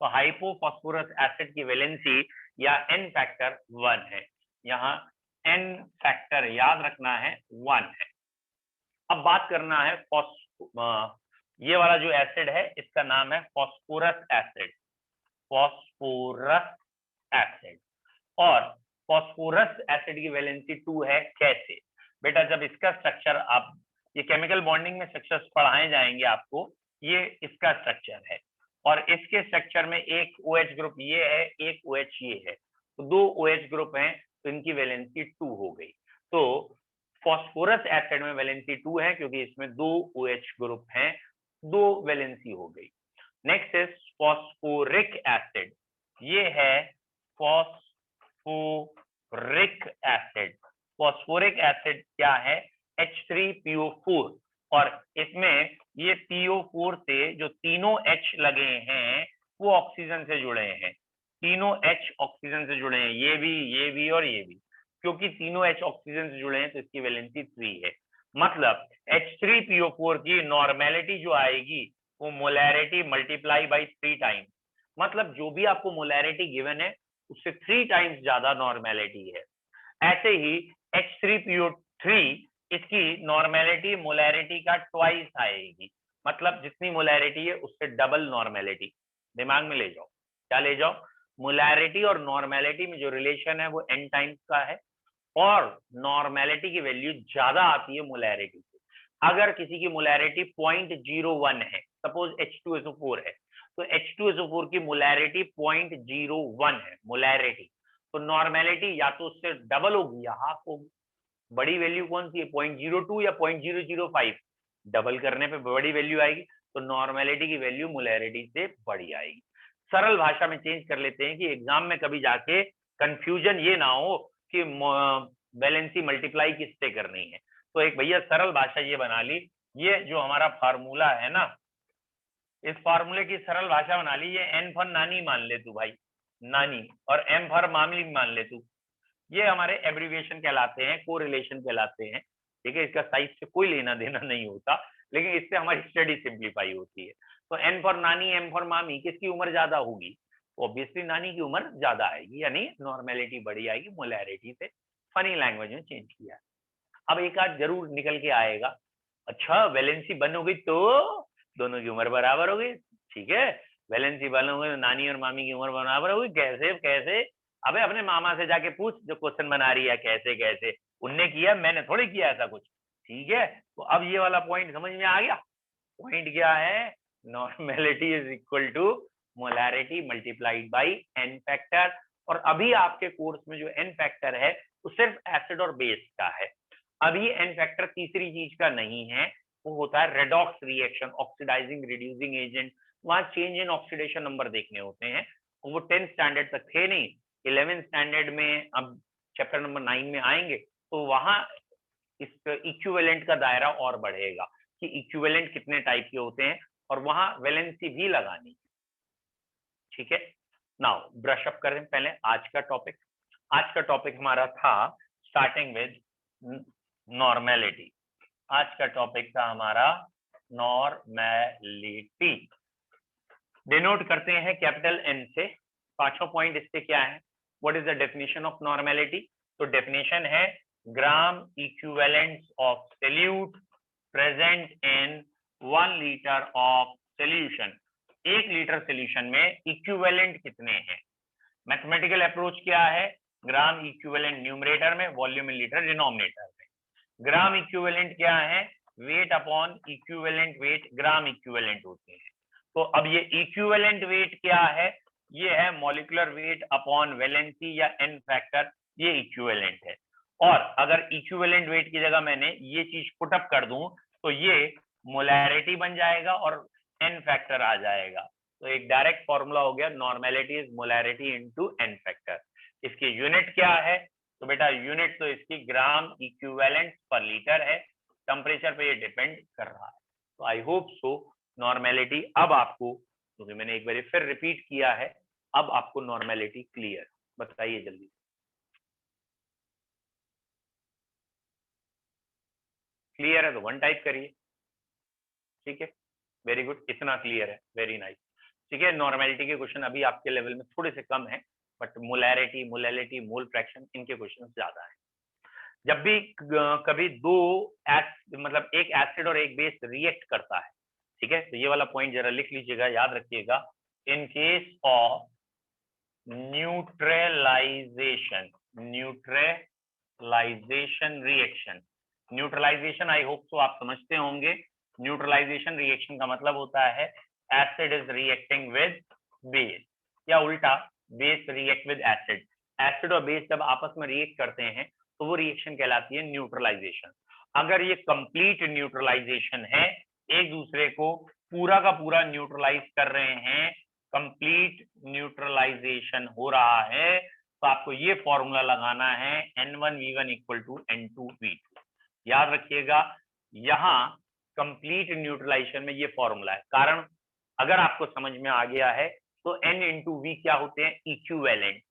तो हाइपोफॉस्फोरस एसिड की वैलेंसी या n फैक्टर 1 है, यहाँ n फैक्टर याद रखना है 1 है। अब बात करना है ये वाला जो एसिड है इसका नाम है फॉस्फोरस एसिड, फॉस्फोरस एसिड। और फॉस्फोरस एसिड की वैलेंसी 2 है, कैसे बेटा? जब इसका स्ट्रक्चर, आप ये केमिकल बॉन्डिंग में स्ट्रक्चर्स पढ़ाए जाएंगे आपको, ये इसका स्ट्रक्चर है और इसके स्ट्रक्चर में एक OH ग्रुप ये है, एक OH ये है, तो 2 OH ग्रुप हैं, तो इनकी वैलेंसी 2 हो गई। तो फॉस्फोरस एसिड में वैलेंसी 2 है क्योंकि इसमें 2 OH ग्रुप हैं, 2 वैलेंसी हो गई। नेक्स्ट इज फॉस्फोरिक एसिड, ये है फॉस्फोरिक एसिड। फॉस्फोरिक एसिड क्या है? H3PO4, और इसमें ये PO4 से जो तीनों H लगे हैं वो ऑक्सीजन से जुड़े हैं, तीनों H ऑक्सीजन से जुड़े हैं, ये भी और ये भी, क्योंकि तीनों H ऑक्सीजन से जुड़े हैं तो इसकी वैलेंसी 3 है। मतलब H3PO4 की नॉर्मेलिटी जो आएगी वो मोलैरिटी मल्टीप्लाई बाई 3 टाइम्स, मतलब जो भी आपको मोलैरिटी गिवन है उससे 3 टाइम्स ज्यादा नॉर्मेलिटी है। ऐसे ही H3PO3 इसकी नॉर्मेलिटी मोलैरिटी का ट्वाइस आएगी, मतलब जितनी मोलैरिटी है उससे डबल नॉर्मेलिटी। दिमाग में ले जाओ, क्या ले जाओ? मोलैरिटी और नॉर्मेलिटी में जो रिलेशन है वो n टाइम्स का है, और नॉर्मेलिटी की वैल्यू ज्यादा आती है मोलैरिटी से। अगर किसी की मोलैरिटी 0.01 है, सपोज H2SO4 है, तो H2SO4 की मोलैरिटी 0.01 है मोलैरिटी, तो नॉर्मेलिटी या तो उससे डबल होगी या हाफ होगी। बड़ी वैल्यू कौन सी है, 0.02 या 0.005, डबल करने पे बड़ी वैल्यू आएगी, तो नॉर्मेलिटी की वैल्यू मोलैरिटी से बड़ी आएगी। सरल भाषा में चेंज कर लेते हैं कि एग्जाम में कभी जाके कंफ्यूजन ये ना हो कि वैलेंसी मल्टीप्लाई किससे करनी है। तो एक भैया सरल भाषा ये बना ली, ये जो हमारा फार्मूला है ना, इस फार्मूले की सरल भाषा बना ली, ये N फॉर नानी मान ले तू भाई, नानी, और M फॉर मामली मान ले तू। ये हमारे एब्रीविएशन कहलाते हैं, कोरिलेशन कहलाते हैं, ठीक है। इसका साइज से कोई लेना देना नहीं होता, लेकिन इससे हमारी स्टडी सिंप्लीफाई होती है। तो N फॉर नानी, M फॉर मामी, किसकी उम्र ज्यादा होगी, ऑब्वियसली नानी की उम्र ज्यादा आएगी, यानी नॉर्मेलिटी बढ़ी आएगी, मोलैरिटी से फनी लैंग्वेज में चेंज किया। अब एक आध जरूर निकल के आएगा, अच्छा वैलेंसी बन हो गई तो दोनों की उम्र बराबर हो गई, ठीक है, वैलेंसी बन हो गई तो नानी और मामी की उम्र बराबर हो गई, कैसे कैसे? अबे अपने मामा से जाके पूछ जो क्वेश्चन बना रही है, कैसे कैसे, उनने किया, मैंने थोड़ी किया ऐसा कुछ, ठीक है। तो अब ये वाला पॉइंट समझ में आ गया। पॉइंट क्या है, normality is equal to molarity multiplied by N factor. और अभी आपके कोर्स में जो एन फैक्टर है वो सिर्फ एसिड और बेस का है, अभी एन फैक्टर तीसरी चीज का नहीं है, वो होता है redox reaction, oxidising reducing agent, वहां चेंज इन ऑक्सीडेशन नंबर देखने होते हैं, वो 10th स्टैंडर्ड तक थे नहीं, 11th स्टैंडर्ड में अब चैप्टर नंबर 9 में आएंगे तो वहां इस इक्विवेलेंट का दायरा और बढ़ेगा कि इक्विवेलेंट कितने टाइप के होते हैं, और वहां वैलेंसी भी लगानी, ठीक है। नाउ ब्रश अप करें पहले आज का टॉपिक। आज का टॉपिक हमारा था स्टार्टिंग विद नॉर्मेलिटी। आज का टॉपिक था हमारा नॉर्मेलिटी, डिनोट करते हैं कैपिटल एन से। पांचों पॉइंट इससे क्या है, what is the definition of normality? तो डेफिनेशन है gram equivalents of solute present in 1 litre of solution. 1 litre solution में इक्विवेलेंट कितने हैं? मैथमेटिकल अप्रोच क्या है, ग्राम इक्विवेलेंट न्यूमरेटर में, वॉल्यूम इन लीटर डिनोमिनेटर में। ग्राम इक्विवेलेंट क्या है, weight upon equivalent weight, gram equivalent होते हैं। तो अब ये इक्विवेलेंट वेट क्या है, ये है मॉलिक्यूलर वेट अपॉन वैलेंसी या एन फैक्टर, ये इक्विवेलेंट है। और अगर इक्विवेलेंट वेट की जगह मैंने ये चीज पुटअप कर दूं तो ये मोलैरिटी बन जाएगा और एन फैक्टर आ जाएगा। तो एक डायरेक्ट फॉर्मूला हो गया, normality is molarity into N factor. इसकी यूनिट क्या है, तो बेटा यूनिट तो इसकी ग्राम इक्विवेलेंट पर लीटर है, टेम्परेचर पे ये डिपेंड कर रहा है। तो आई होप सो नॉर्मेलिटी अब आपको, क्योंकि मैंने एक बार फिर रिपीट किया है, अब आपको नॉर्मेलिटी क्लियर, बताइए जल्दी। क्लियर है तो 1 टाइप करिए, ठीक है, वेरी गुड, इतना क्लियर है, वेरी नाइस, ठीक है। नॉर्मेलिटी के क्वेश्चन अभी आपके लेवल में थोड़े से कम है, but molarity, molality, mole fraction, इनके क्वेश्चन ज्यादा है। जब भी कभी दो मतलब एक एसिड और एक बेस रिएक्ट करता है, ठीक है, तो ये वाला पॉइंट जरा लिख लीजिएगा, याद रखिएगा। In case of neutralisation, neutralisation reaction, neutralisation I hope तो आप समझते होंगे। न्यूट्रलाइजेशन रिएक्शन का मतलब होता है acid is reacting with base, या उल्टा base react with acid. Acid और बेस जब आपस में रिएक्ट करते हैं तो वो रिएक्शन कहलाती है न्यूट्रलाइजेशन। अगर ये कंप्लीट न्यूट्रलाइजेशन है, एक दूसरे को पूरा का पूरा न्यूट्रलाइज कर रहे हैं, कंप्लीट न्यूट्रलाइजेशन हो रहा है, तो आपको ये फॉर्मूला लगाना है N1V1 इक्वल टू N2V2। याद रखिएगा, यहां कंप्लीट न्यूट्रलाइजेशन में ये फॉर्मूला है, कारण अगर आपको समझ में आ गया है तो N इंटू V क्या होते हैं, इक्विवेलेंट।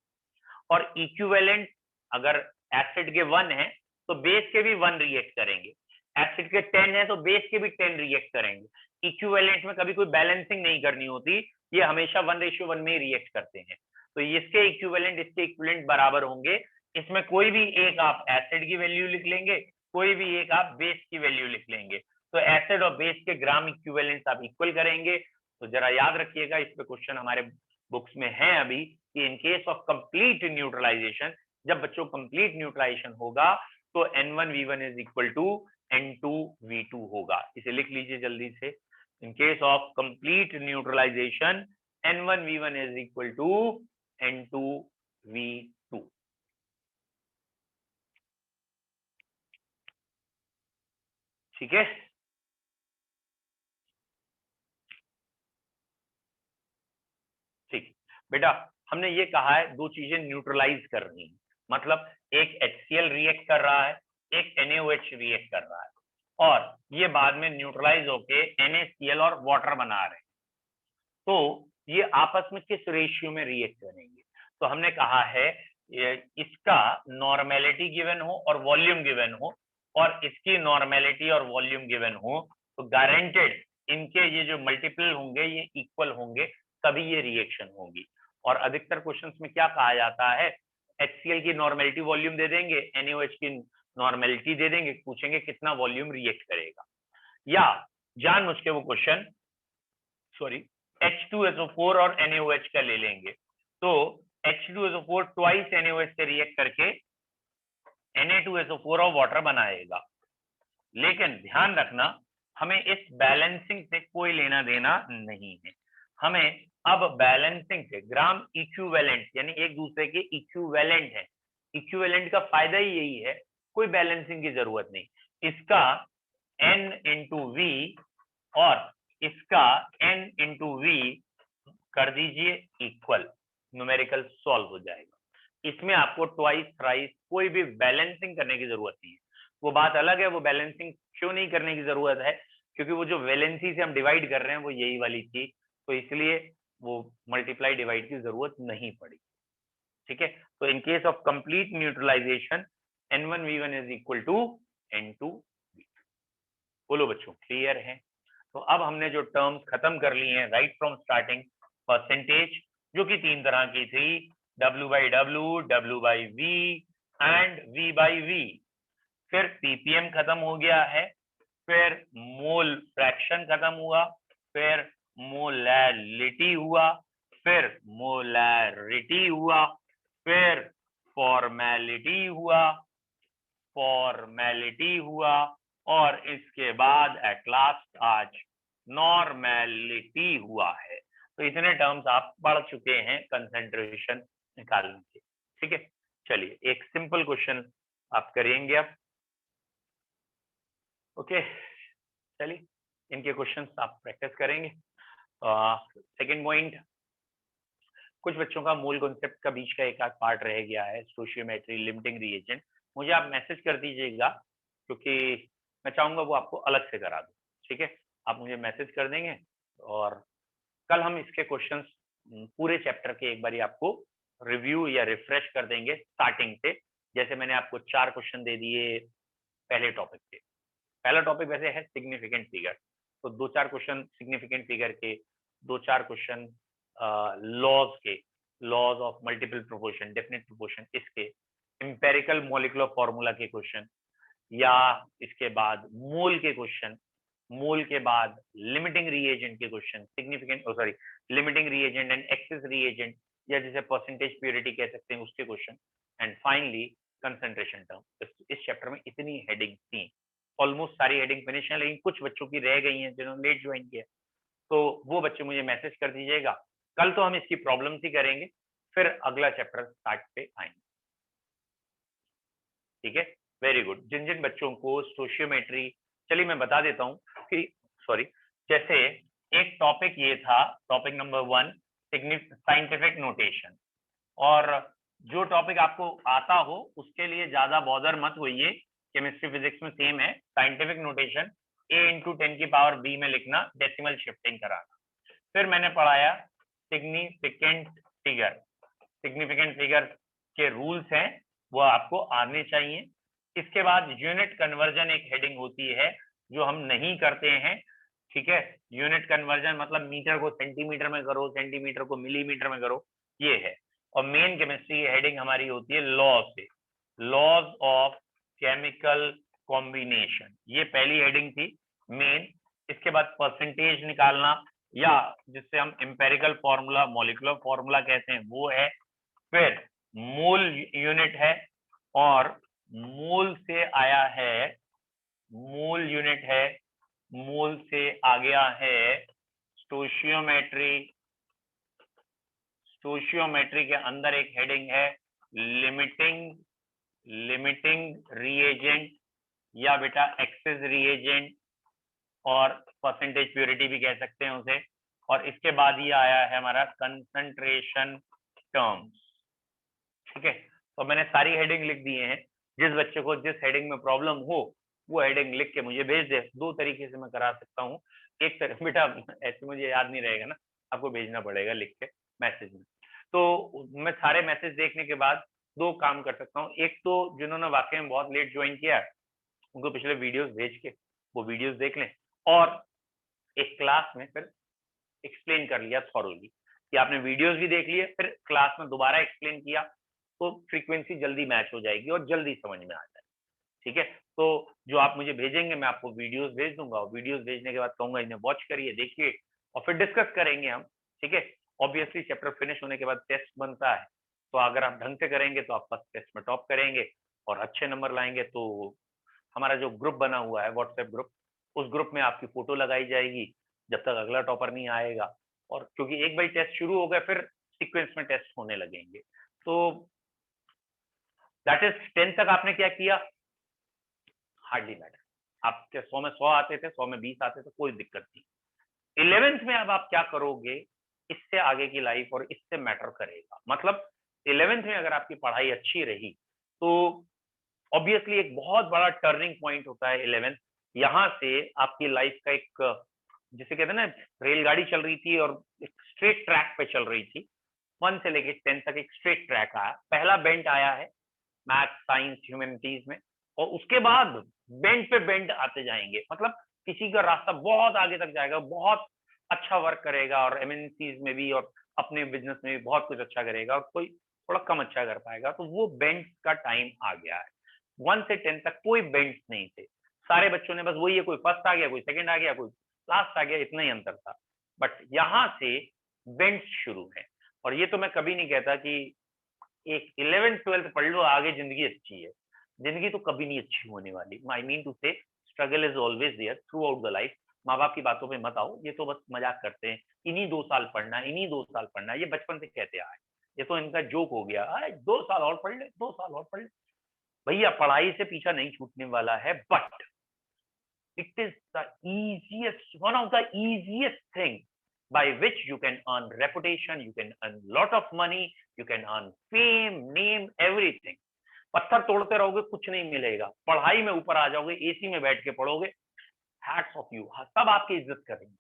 और इक्विवेलेंट अगर एसिड के 1 है तो बेस के भी 1 रिएक्ट करेंगे, एसिड के 10 है तो बेस के भी 10 रिएक्ट करेंगे। इक्विवेलेंट में कभी कोई बैलेंसिंग नहीं करनी होती, ये हमेशा 1:1 में ही रिएक्ट करते हैं। तो इसके इक्विवेलेंट इसके इक्विवेलेंट बराबर होंगे। इसमें कोई भी एक आप एसिड की वैल्यू लिख लेंगे, कोई भी एक आप बेस की वैल्यू लिख लेंगे, तो एसिड और बेस के ग्राम इक्विवेलेंट आप इक्वल करेंगे। तो जरा याद रखिएगा, इस पे क्वेश्चन हमारे बुक्स में है अभी कि in case of complete neutralisation जब बच्चों कंप्लीट न्यूट्रलाइजेशन होगा तो N1V1 is equal to N2V2 होगा। इसे लिख लीजिए जल्दी से। In case of complete neutralisation N1V1 is equal to N2V2। ठीक है, ठीक बेटा, हमने ये कहा है दो चीजें न्यूट्रलाइज करनी है, मतलब एक HCl रिएक्ट कर रहा है, एक NaOH रिएक्ट कर रहा है, और ये बाद में न्यूट्रलाइज होके NaCl और वाटर बना रहे हैं। तो ये आपस में किस रेशियो में रिएक्ट करेंगे? तो हमने कहा है इसका नॉर्मेलिटी गिवन हो और वॉल्यूम गिवन हो, और इसकी नॉर्मेलिटी और वॉल्यूम गिवन हो, तो गारंटेड इनके ये जो मल्टीपल होंगे ये इक्वल होंगे, तभी ये रिएक्शन होगी। और अधिकतर क्वेश्चंस में क्या कहा जाता है, HCl की नॉर्मेलिटी वॉल्यूम दे देंगे, NaOH की नॉर्मेलिटी दे देंगे, पूछेंगे कितना वॉल्यूम रिएक्ट करेगा। या जानबूझ के वो क्वेश्चन H2SO4 और NaOH का ले लेंगे, तो H2SO4 ट्वाइस NaOH से रिएक्ट करके Na2SO4 और वाटर बनाएगा। लेकिन ध्यान रखना, हमें इस बैलेंसिंग से कोई लेना देना नहीं है। हमें अब बैलेंसिंग से ग्राम इक्विवेलेंट, यानी एक दूसरे के इक्विवेलेंट है। इक्विवेलेंट का फायदा ही यही है, कोई बैलेंसिंग की जरूरत नहीं। इसका N इंटू V और इसका N इंटू V कर दीजिए इक्वल, न्यूमेरिकल सॉल्व हो जाएगा। इसमें आपको ट्वाइस थ्राइस कोई भी बैलेंसिंग करने की जरूरत नहीं है। वो बात अलग है, वो बैलेंसिंग क्यों नहीं करने की जरूरत है, क्योंकि वो जो वैलेंसी से हम डिवाइड कर रहे हैं वो यही वाली थी, तो इसलिए वो मल्टीप्लाई डिवाइड की जरूरत नहीं पड़ी। ठीक है, तो in case of complete neutralisation N1V1 is equal to N2V2। बोलो बच्चों, क्लियर है? तो अब हमने जो टर्म्स खत्म कर ली हैं राइट फ्रॉम स्टार्टिंग, परसेंटेज जो कि तीन तरह की थी, W/W, W/V एंड V/V। फिर ppm खत्म हो गया है, फिर मोल फ्रैक्शन खत्म हुआ, फिर मोलैलिटी हुआ, फिर मोलैरिटी हुआ, फिर फॉर्मेलिटी हुआ, और इसके बाद एट लास्ट आज नॉर्मेलिटी हुआ है। तो इतने टर्म्स आप पढ़ चुके हैं कंसंट्रेशन निकालने के। ठीक है, चलिए एक सिंपल क्वेश्चन आप करेंगे अब। ओके, चलिए इनके क्वेश्चंस आप प्रैक्टिस करेंगे। सेकंड पॉइंट, कुछ बच्चों का मूल कॉन्सेप्ट का बीच का एक आध पार्ट रह गया है, स्टोइचियोमेट्री, लिमिटिंग रिएजेंट, मुझे आप मैसेज कर दीजिएगा, क्योंकि मैं चाहूंगा वो आपको अलग से करा दूं। ठीक है, आप मुझे मैसेज कर देंगे, और कल हम इसके क्वेश्चंस पूरे चैप्टर के एक बारी आपको रिव्यू या रिफ्रेश कर देंगे स्टार्टिंग से। जैसे मैंने आपको 4 क्वेश्चन दे दिए पहले टॉपिक के। पहला टॉपिक वैसे है सिग्निफिकेंट फिगर, तो 2-4 क्वेश्चन सिग्निफिकेंट फिगर के, 2-4 क्वेश्चन लॉज के, laws of multiple proportion, definite proportion, इसके एम्पिरिकल मॉलिक्यूलर फॉर्मूला के क्वेश्चन, या इसके बाद मोल के क्वेश्चन, मोल के बाद लिमिटिंग रिएजेंट के question, significant limiting reagent and excess reagent, या जिसे परसेंटेज प्योरिटी कह सकते हैं उसके question, and finally concentration term. इस चैप्टर में इतनी हेडिंग थी, ऑलमोस्ट सारी हेडिंग फिनिश है, लेकिन कुछ बच्चों की रह गई हैं जिन्होंने लेट ज्वाइन किया, तो वो बच्चे मुझे मैसेज कर दीजिएगा। कल तो हम इसकी प्रॉब्लम्स ही करेंगे, फिर अगला चैप्टर स्टार्ट पे आएंगे। ठीक है, वेरी गुड। जिन जिन बच्चों को स्टोइचियोमेट्री, चलिए मैं बता देता हूँ कि जैसे एक टॉपिक ये था, टॉपिक नंबर 1 साइंटिफिक नोटेशन, और जो टॉपिक आपको आता हो उसके लिए ज्यादा बॉदर मत होइए, केमिस्ट्री फिजिक्स में सेम है, साइंटिफिक नोटेशन a × 10⁻⁵ में लिखना, डेसिमल शिफ्टिंग कराना। फिर मैंने पढ़ाया सिग्निफिकेंट फिगर, सिग्निफिकेंट फिगर के रूल्स हैं वो आपको आने चाहिए। इसके बाद यूनिट कन्वर्जन एक हेडिंग होती है जो हम नहीं करते हैं। ठीक है, यूनिट कन्वर्जन मतलब मीटर को सेंटीमीटर में करो, सेंटीमीटर को मिलीमीटर में करो, ये है। और मेन केमिस्ट्री हेडिंग हमारी होती है लॉ से, लॉज ऑफ केमिकल कॉम्बिनेशन, ये पहली हेडिंग थी मेन। इसके बाद परसेंटेज निकालना, या जिससे हम एम्पेरिकल फॉर्मूला, मॉलिक्यूलर फॉर्मूला कहते हैं, वो है। फिर मोल यूनिट है, स्टोशियोमेट्री के अंदर एक हेडिंग है लिमिटिंग रिएजेंट या बेटा एक्सेस रिएजेंट, और परसेंटेज प्योरिटी भी कह सकते हैं उसे। और इसके बाद ये आया है हमारा कंसंट्रेशन टर्म्स। ठीक है, तो मैंने सारी हेडिंग लिख दिए हैं। जिस बच्चे को जिस हेडिंग में प्रॉब्लम हो वो हेडिंग लिख के मुझे भेज दे। दो तरीके से मैं करा सकता हूँ। एक तरह बेटा ऐसे मुझे याद नहीं रहेगा ना, आपको भेजना पड़ेगा लिख के मैसेज में। तो मैं सारे मैसेज देखने के बाद दो काम कर सकता हूँ। एक तो जिन्होंने वाकई में बहुत लेट ज्वाइन किया है उनको पिछले वीडियोस भेज के वो वीडियोस देख लें, और एक क्लास में फिर एक्सप्लेन कर लिया थॉरोली कि आपने वीडियोस भी देख लिए, फिर क्लास में दोबारा एक्सप्लेन किया, तो फ्रीक्वेंसी जल्दी मैच हो जाएगी और जल्दी समझ में आ जाए। ठीक है, तो जो आप मुझे भेजेंगे मैं आपको वीडियोस भेज दूंगा, और वीडियोस भेजने के बाद कहूंगा इन्हें वॉच करिए, देखिए, और फिर डिस्कस करेंगे हम। ठीक है, ऑब्वियसली चैप्टर फिनिश होने के बाद टेस्ट बनता है, तो अगर आप ढंग से करेंगे तो आप फर्स्ट टेस्ट में टॉप करेंगे और अच्छे नंबर लाएंगे। तो हमारा जो ग्रुप बना हुआ है व्हाट्सएप ग्रुप, उस ग्रुप में आपकी फोटो लगाई जाएगी जब तक अगला टॉपर नहीं आएगा। और क्योंकि एक बार टेस्ट शुरू हो गए फिर सीक्वेंस में टेस्ट होने लगेंगे। तो दैट इज 10 तक आपने क्या किया, हार्डली मैटर। आपके 100 में 100 आते थे, 100 में 20 आते थे, कोई दिक्कत नहीं। 11th में अब आप क्या करोगे, इससे आगे की लाइफ और इससे मैटर करेगा। मतलब 11th में अगर आपकी पढ़ाई अच्छी रही तो ऑब्वियसली एक बहुत बड़ा टर्निंग पॉइंट होता है 11th। यहाँ से आपकी लाइफ का एक, जिसे कहते हैं ना, रेलगाड़ी चल रही थी और एक स्ट्रेट ट्रैक पे चल रही थी। 1 से लेके 10 तक एक स्ट्रेट ट्रैक आया, पहला बेंट आया है मैथ साइंस ह्यूमैनिटीज में, और उसके बाद बेंट पे बेंट आते जाएंगे। मतलब किसी का रास्ता बहुत आगे तक जाएगा, बहुत अच्छा वर्क करेगा और एमएनसीज में भी और अपने बिजनेस में भी बहुत कुछ अच्छा करेगा, और कोई थोड़ा कम अच्छा कर पाएगा। तो वो बेंट का टाइम आ गया है। 1 से 10 तक कोई बेंट्स नहीं थे, सारे बच्चों ने बस वही है, कोई फर्स्ट आ गया, कोई सेकंड आ गया, कोई लास्ट आ गया, इतना ही अंतर था। बट यहाँ से बेंट्स शुरू है। और ये तो मैं कभी नहीं कहता कि एक 11th 12th पढ़ लो आगे जिंदगी अच्छी है, जिंदगी तो कभी नहीं अच्छी होने वाली। I mean to say struggle is always there throughout the life. माँ बाप की बातों में मत आओ, ये तो बस मजाक करते हैं, इन्हीं 2 साल पढ़ना है, इन्हीं 2 साल पढ़ना है, ये बचपन से कहते आए, ये तो इनका जोक हो गया, 2 साल और पढ़ ले, 2 साल और पढ़ ले। भैया पढ़ाई से पीछा नहीं छूटने वाला है, but it is the easiest, one of the easiest thing by which you can earn reputation, you can earn lot of money, you can earn fame, name, everything. पत्थर तोड़ते रहोगे कुछ नहीं मिलेगा, पढ़ाई में ऊपर आ जाओगे, एसी में बैठ के पढ़ोगे, हैट्स ऑफ यू, सब आपकी इज्जत करेंगे।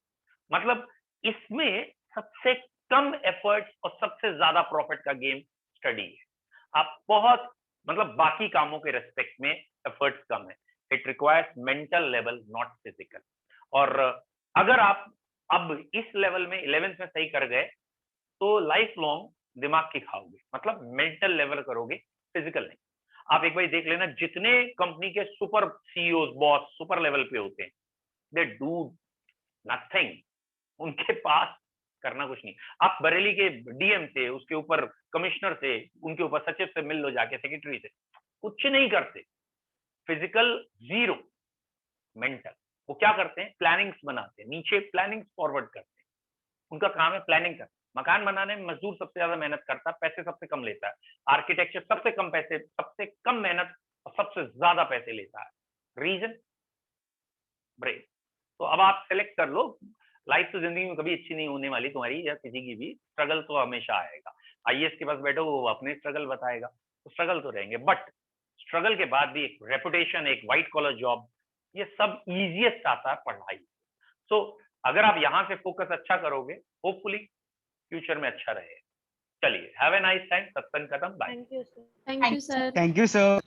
मतलब इसमें सबसे कम एफर्ट्स और सबसे ज्यादा प्रॉफिट का गेम स्टडी है। आप बहुत, मतलब बाकी कामों के रेस्पेक्ट में एफर्ट्स कम है। It requires mental level not physical. और अगर आप अब इस लेवल में 11th में सही कर गए तो लाइफ लॉन्ग दिमाग की खाओगे, मतलब मेंटल लेवल करोगे, फिजिकल नहीं। आप एक बार देख लेना, जितने कंपनी के super CEO boss super level पे होते हैं, दे डू नथिंग, उनके पास करना कुछ नहीं। आप बरेली के डीएम से, उसके ऊपर कमिश्नर से, उनके ऊपर सचिव से मिल लो जाके, सेक्रेटरी से, कुछ नहीं करते, फिजिकल जीरो, मेंटल। वो क्या करते हैं, प्लानिंग्स बनाते हैं, नीचे प्लानिंग्स फॉरवर्ड करते हैं, उनका काम है प्लानिंग करना। मकान बनाने में मजदूर सबसे ज्यादा मेहनत करता है, पैसे सबसे कम लेता है। आर्किटेक्चर सबसे कम पैसे, सबसे कम मेहनत और सबसे ज्यादा पैसे लेता है। Reason, brain. तो अब आप सेलेक्ट कर लो, लाइफ तो जिंदगी में कभी अच्छी नहीं होने वाली तुम्हारी या किसी की भी, स्ट्रगल तो हमेशा आएगा। आईएएस के पास बैठो वो अपने स्ट्रगल बताएगा, तो स्ट्रगल तो रहेंगे, बट स्ट्रगल के बाद भी एक रेपुटेशन, एक व्हाइट कॉलर जॉब, ये सब इजीएस्ट आता है पढ़ाई। सो अगर आप यहाँ से फोकस अच्छा करोगे, होपफुली फ्यूचर में अच्छा रहेगा। चलिए, हैव ए नाइस टाइम। सत्संग खत्म, bye. Thank you sir. Thank you sir.